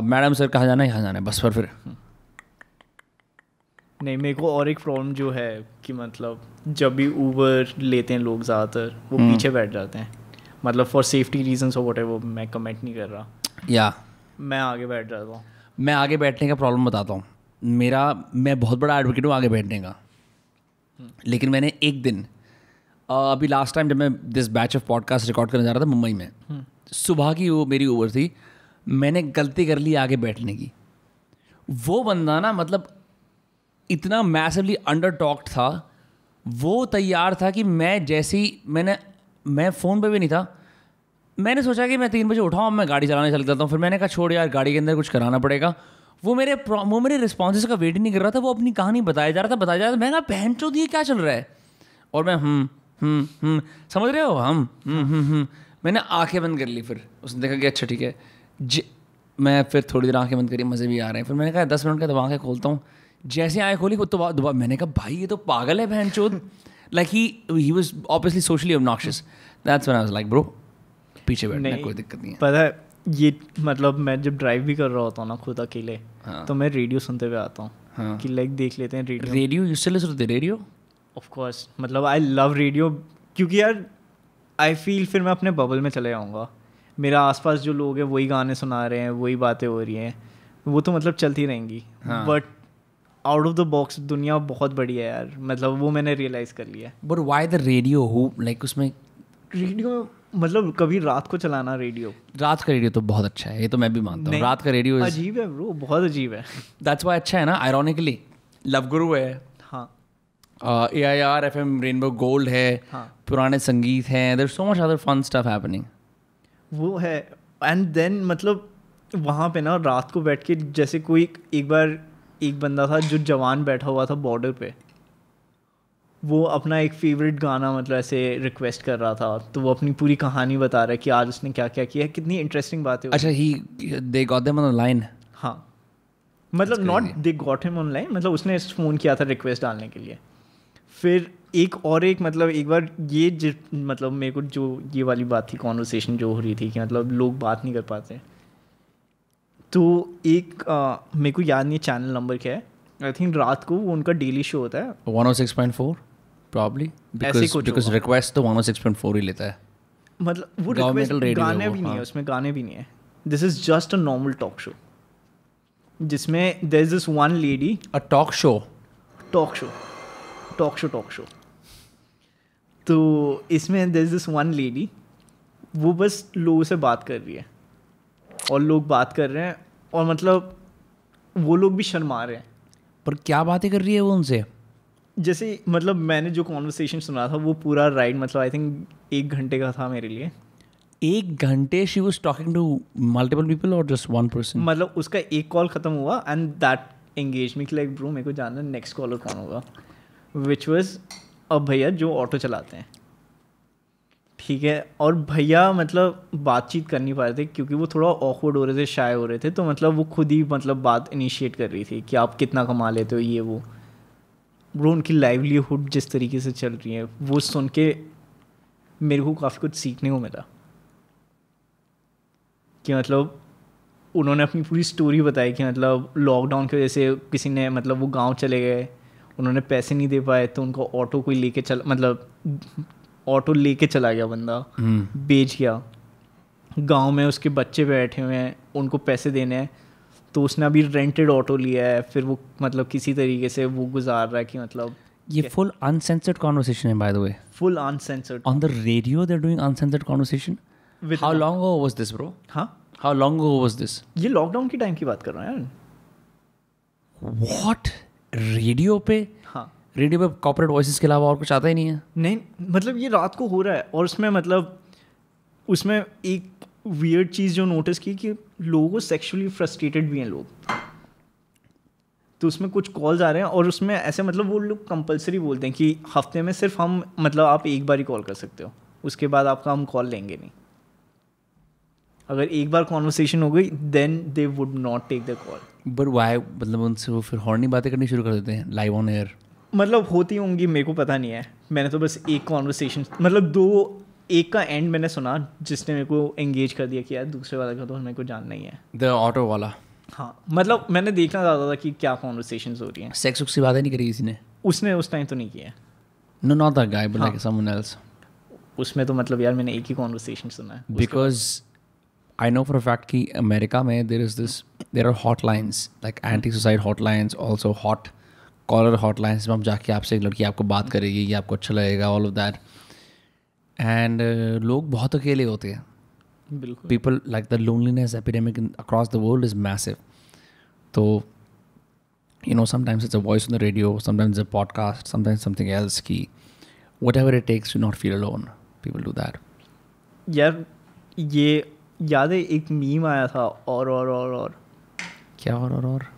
मैडम सर कहाँ जाना है, यहाँ जाना है, बस. पर फिर नहीं, मेरे को और एक प्रॉब्लम जो है कि मतलब जब भी ऊबर लेते हैं लोग ज़्यादातर वो पीछे बैठ जाते हैं. मतलब फॉर सेफ्टी रीजंस और व्हाटएवर, मैं कमेंट नहीं कर रहा, या मैं आगे बैठ जाता हूँ. मैं आगे बैठने का प्रॉब्लम बताता हूँ. मैं बहुत बड़ा एडवोकेट हूँ आगे बैठने का. लेकिन मैंने एक दिन अभी लास्ट टाइम जब मैं this batch of podcast record करने जा रहा था मुंबई में, सुबह की वो मेरी ऊबर थी, मैंने गलती कर ली आगे बैठने की. वो बंदा ना मतलब इतना मैसिवली अंडर टॉक्ड था, वो तैयार था कि मैं जैसे ही मैं फ़ोन पे भी नहीं था, मैंने सोचा कि मैं 3 बजे उठाऊँ, मैं गाड़ी चलाने चल जाता हूँ. फिर मैंने कहा छोड़ यार, गाड़ी के अंदर कुछ कराना पड़ेगा. वो मेरे रिस्पॉन्सेस का वेट ही नहीं कर रहा था, वो अपनी कहानी बताया जा रहा था. मैं कहा बहन चोद ये क्या चल रहा है, और मैं समझ रहे हो मैंने आंखें बंद कर ली. फिर उसने देखा कि अच्छा ठीक है. मैं फिर थोड़ी देर आंखें बंद करी, मज़े भी आ रहे हैं. फिर मैंने कहा 10 मिनट का दबा आंखें खोलता हूँ. जैसे आंखें खोली तो दोबारा मैंने कहा भाई ये तो पागल है बहन चोद. Like he was obviously socially obnoxious. That's when I was like bro, पीछे बैठना कोई दिक्कत नहीं है. पता है ये मतलब मैं जब ड्राइव भी कर रहा होता हूँ ना खुद अकेले, तो मैं रेडियो सुनते हुए आता हूँ कि लाइक देख लेते हैं radio. You still listen to the radio? Of course, मतलब आई लव रेडियो, क्योंकि यार आई फील फिर मैं अपने बबल में चले जाऊँगा. मेरा आसपास जो लोग हैं वही गाने सुना रहे हैं, वही बातें हो रही हैं, वो तो मतलब चलती रहेंगी. But out of the box दुनिया बहुत बड़ी है यार, मतलब वो मैंने रियलाइज़ कर लिया. But why the radio? Who like उसमें रेडियो मतलब कभी रात को चलाना रेडियो. रात का रेडियो तो बहुत अच्छा है, ये तो मैं भी मानता हूँ. रात का रेडियो अजीब है ब्रो, बहुत अजीब है. दैट्स व्हाई अच्छा है ना. आयरॉनिकली लव गुरु है, हाँ, AIR FM रेनबो गोल्ड है, पुराने संगीत हैं, there so much other fun stuff happening. वो है. एंड देन मतलब वहाँ पे ना रात को बैठ के, जैसे कोई एक बार एक बंदा था जो जवान बैठा हुआ था बॉर्डर पे, वो अपना एक फेवरेट गाना मतलब ऐसे रिक्वेस्ट कर रहा था, तो वो अपनी पूरी कहानी बता रहा है कि आज उसने क्या क्या किया. कितनी इंटरेस्टिंग बात है. अच्छा, they got them on the line. हाँ, मतलब not they got him on line, मतलब उसने फ़ोन किया था रिक्वेस्ट डालने के लिए. फिर एक मतलब एक बार ये मतलब मेरे को जो ये वाली बात थी, कॉन्वर्सेशन जो हो रही थी कि मतलब लोग बात नहीं कर पाते, तो एक मेरे को याद नहीं चैनल नंबर क्या है, आई थिंक रात को वो उनका डेली शो होता है 106.4 प्रॉब्ली, बिकॉज रिक्वेस्ट तो 106.4 ही लेता है. मतलब वो रिक्वेस्ट गाने भी नहीं है उसमें, गाने भी नहीं है. This is just a normal talk show जिसमें there is this one lady. A talk show. तो इसमें there is this one lady, वो बस लोगों से बात कर रही है और लोग बात कर रहे हैं, और मतलब वो लोग भी शर्मा रहे हैं. पर क्या बातें कर रही है वो उनसे? जैसे मतलब मैंने जो कॉन्वर्सेशन सुना था वो पूरा राइड मतलब आई थिंक 1 घंटे का था मेरे लिए. 1 घंटे she was talking to multiple people और जस्ट वन पर्सन? मतलब उसका एक कॉल खत्म हुआ and that engage me like bro मेरे को जानना नेक्स्ट कॉलर कौन होगा, विच वाज अब भैया जो ऑटो चलाते हैं. ठीक है, और भैया मतलब बातचीत कर नहीं पा रहे थे क्योंकि वो थोड़ा ऑकवर्ड हो रहे थे, शाय हो रहे थे, तो मतलब वो खुद ही मतलब बात इनिशिएट कर रही थी कि आप कितना कमा लेते हो ये वो। ब्रो उनकी लाइवलीहुड जिस तरीके से चल रही है वो सुन के मेरे को काफ़ी कुछ सीखने को मिला कि मतलब उन्होंने अपनी पूरी स्टोरी बताई कि मतलब लॉकडाउन की वजह से किसी ने मतलब वो गांव चले गए, उन्होंने पैसे नहीं दे पाए तो उनको ऑटो कोई लेके चल मतलब ऑटो लेके चला गया बंदा, बेच गया। गांव में उसके बच्चे बैठे हुए हैं, उनको पैसे देने हैं, तो उसने अभी रेंटेड ऑटो लिया है, फिर वो मतलब किसी तरीके से वो गुजार रहा है कि मतलब ये फुल अनसेंसर्ड कॉन्वर्सेशन है by the way, full uncensored on the radio they are doing uncensored conversation. How long ago was this bro? हाँ, how long ago was this? ये लॉकडाउन की टाइम की बात कर रहा हूँ यार। व्हाट? रेडियो पे? हाँ, रेडियो पे कॉर्पोरेट वॉइसेस के अलावा और कुछ आता ही नहीं है? नहीं मतलब ये रात को हो रहा है, और उसमें मतलब उसमें एक वियर्ड चीज़ जो नोटिस की कि लोगों को सेक्सुअली फ्रस्ट्रेटेड भी हैं लोग, तो उसमें कुछ कॉल्स आ रहे हैं और उसमें ऐसे मतलब वो लोग कंपलसरी बोलते हैं कि हफ्ते में सिर्फ हम मतलब आप एक बार ही कॉल कर सकते हो, उसके बाद आपका हम कॉल लेंगे नहीं। अगर एक बार कॉन्वर्सेशन हो गई then they would not take the call. But why? मतलब उनसे वो फिर हॉर्नी बातें करनी शुरू कर देते हैं लाइव ऑन एयर? मतलब होती होंगी, मेरे को पता नहीं है, मैंने तो बस एक कॉन्वर्सेशन मतलब एक का एंड मैंने सुना जिसने मेरे को एंगेज कर दिया कि यार दूसरे वाले का तो मेरे को जानना ही है। द ऑटो वाला? हाँ, मतलब मैंने देखना चाहता था कि क्या कॉन्वर्सेशंस हो रही हैं। सेक्स उक्स की बातें नहीं करी किसी ने? उसने उस टाइम तो नहीं किया। No, not that guy but like someone else. उसमें तो मतलब यार मैंने एक ही कॉन्वर्सेशन सुना है। Because I know for a fact कि अमेरिका में there are hotlines like anti suicide hotlines, also hot caller hotlines में आप जाके आपसे एक लड़की आपको बात करेगी, ये आपको अच्छा लगेगा, ऑल ऑफ दैट। एंड लोग बहुत अकेले होते हैं। बिल्कुल। People like the loneliness epidemic across the world is massive. So, you know, sometimes it's a voice on the radio, sometimes it's a podcast, sometimes something else. Ki whatever it takes to not feel alone, people do that. यार ये याद है एक meme आया था और क्या और?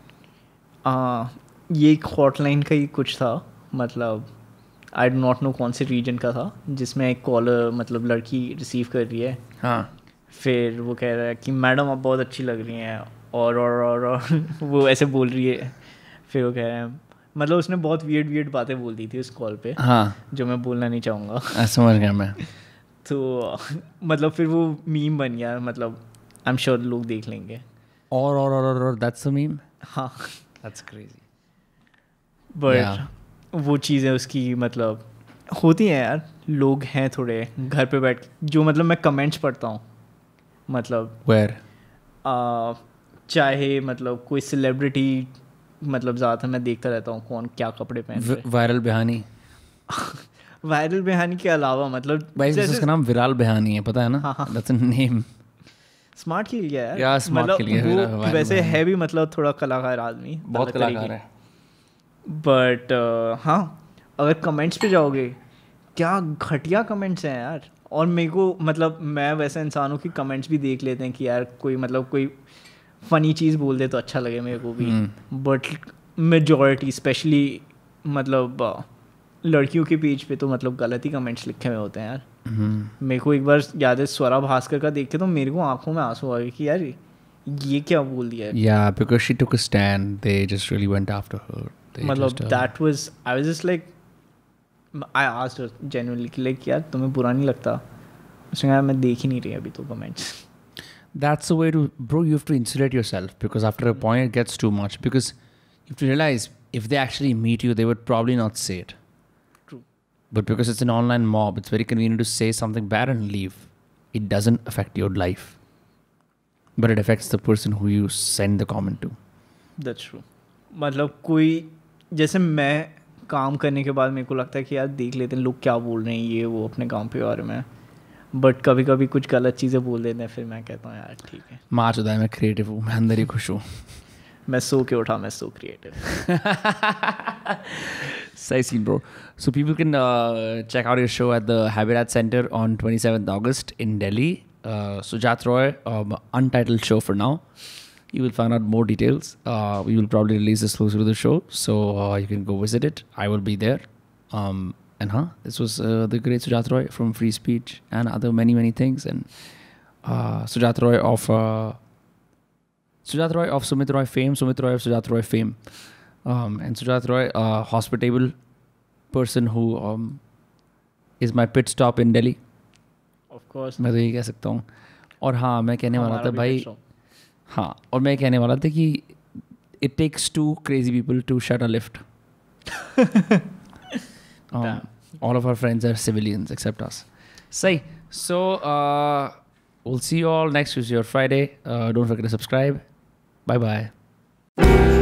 ये एक हॉटलाइन का ही कुछ था, मतलब आई डो नॉट नो कौन से रीजन का था, जिसमें एक कॉलर मतलब लड़की रिसीव कर रही है। हाँ, फिर वो कह रहा है कि मैडम आप बहुत अच्छी लग रही हैं और वो ऐसे बोल रही है। फिर वो कह रहे हैं मतलब उसने बहुत वियर्ड बातें बोल दी थी उस कॉल पे, हाँ, जो मैं बोलना नहीं चाहूँगा। समझ गया मैं। तो मतलब फिर वो मीम बन गया, मतलब आई एम श्योर लोग देख लेंगे। और that's the meme? हाँ, That's crazy. बट वो चीज़ें उसकी मतलब होती हैं यार। लोग हैं थोड़े घर पे बैठ जो मतलब मैं कमेंट्स पढ़ता हूँ, मतलब Where? चाहे मतलब कोई सेलिब्रिटी, मतलब ज़्यादातर मैं देखता रहता हूँ कौन क्या कपड़े पहन रहे हैं। वायरल बेहानी? वायरल बेहानी के अलावा मतलब भाई उसका नाम विराल बेहानी है, पता है ना? हाँ। That's a name. स्मार्ट खेल गया यार। या स्मार्ट मतलब खेल गया, विराल वो बेहानी। वैसे है भी मतलब थोड़ा कलाकार आदमी, बहुत कलाकार है। बट हाँ, अगर कमेंट्स पे जाओगे क्या घटिया कमेंट्स हैं यार। और मेरे को मतलब मैं वैसा इंसान हूँ कि कमेंट्स भी देख लेते हैं कि यार कोई मतलब कोई फ़नी चीज़ बोल दे तो अच्छा लगे मेरे को भी। बट मेजॉरिटी स्पेशली मतलब लड़कियों के पेज पे तो मतलब गलत ही कमेंट्स लिखे हुए होते हैं यार। मेरे को एक बार याद है स्वरा भास्कर का देख के तो मेरे को आंखों में आंसू आ गए कि यार ये क्या बोल दिया है। Yeah, because she took a stand, they just really went after her. मतलब that was I was just like I asked her genuinely कि like यार तुम्हें बुरा नहीं लगता? उसने कहा मैं देख ही नहीं रही अभी तो comments. That's the way to, bro, you have to insulate yourself because after a point it gets too much, because you have to realize if they actually meet you, they would probably not say it. True. But because it's an online mob, it's very convenient to say something bad and leave. It doesn't affect your life. But it affects the person who you send the comment to. That's true. मतलब कोई जैसे मैं काम करने के बाद मेरे को लगता है कि यार देख लेते हैं लोग क्या बोल रहे हैं ये वो अपने काम के बारे में, बट कभी कभी कुछ गलत चीज़ें बोल देते हैं, फिर मैं कहता हूँ यार ठीक है। मार चुदा है, मैं क्रिएटिव हूँ, मैं अंदर ही खुश हूँ। मैं सो के उठा, मैं so creative. Say scene, bro. So people can check out your show at the Habitat Center on 27th August in Delhi. Sujat Roy, untitled show for now. You will find out more details. We will probably release this closer to the show, so you can go visit it. I will be there. And this was the great Sujat Roy from Free Speech and other many things. And Sujat Roy of Sumit Roy fame, Sumit Roy of Sujat Roy fame. And Sujat Roy, a hospitable person who is my pit stop in Delhi. Of course. मैं तो यही कह सकता हूँ. और हाँ, मैं कहने वाला था हमारा भी भाई, pit stop. हाँ, और मैं कहने वाला था कि it takes 2 crazy people to shut a lift. Damn. All of our friends are civilians except us. Say, so we'll see you all next Tuesday or Friday. Don't forget to subscribe. Bye bye.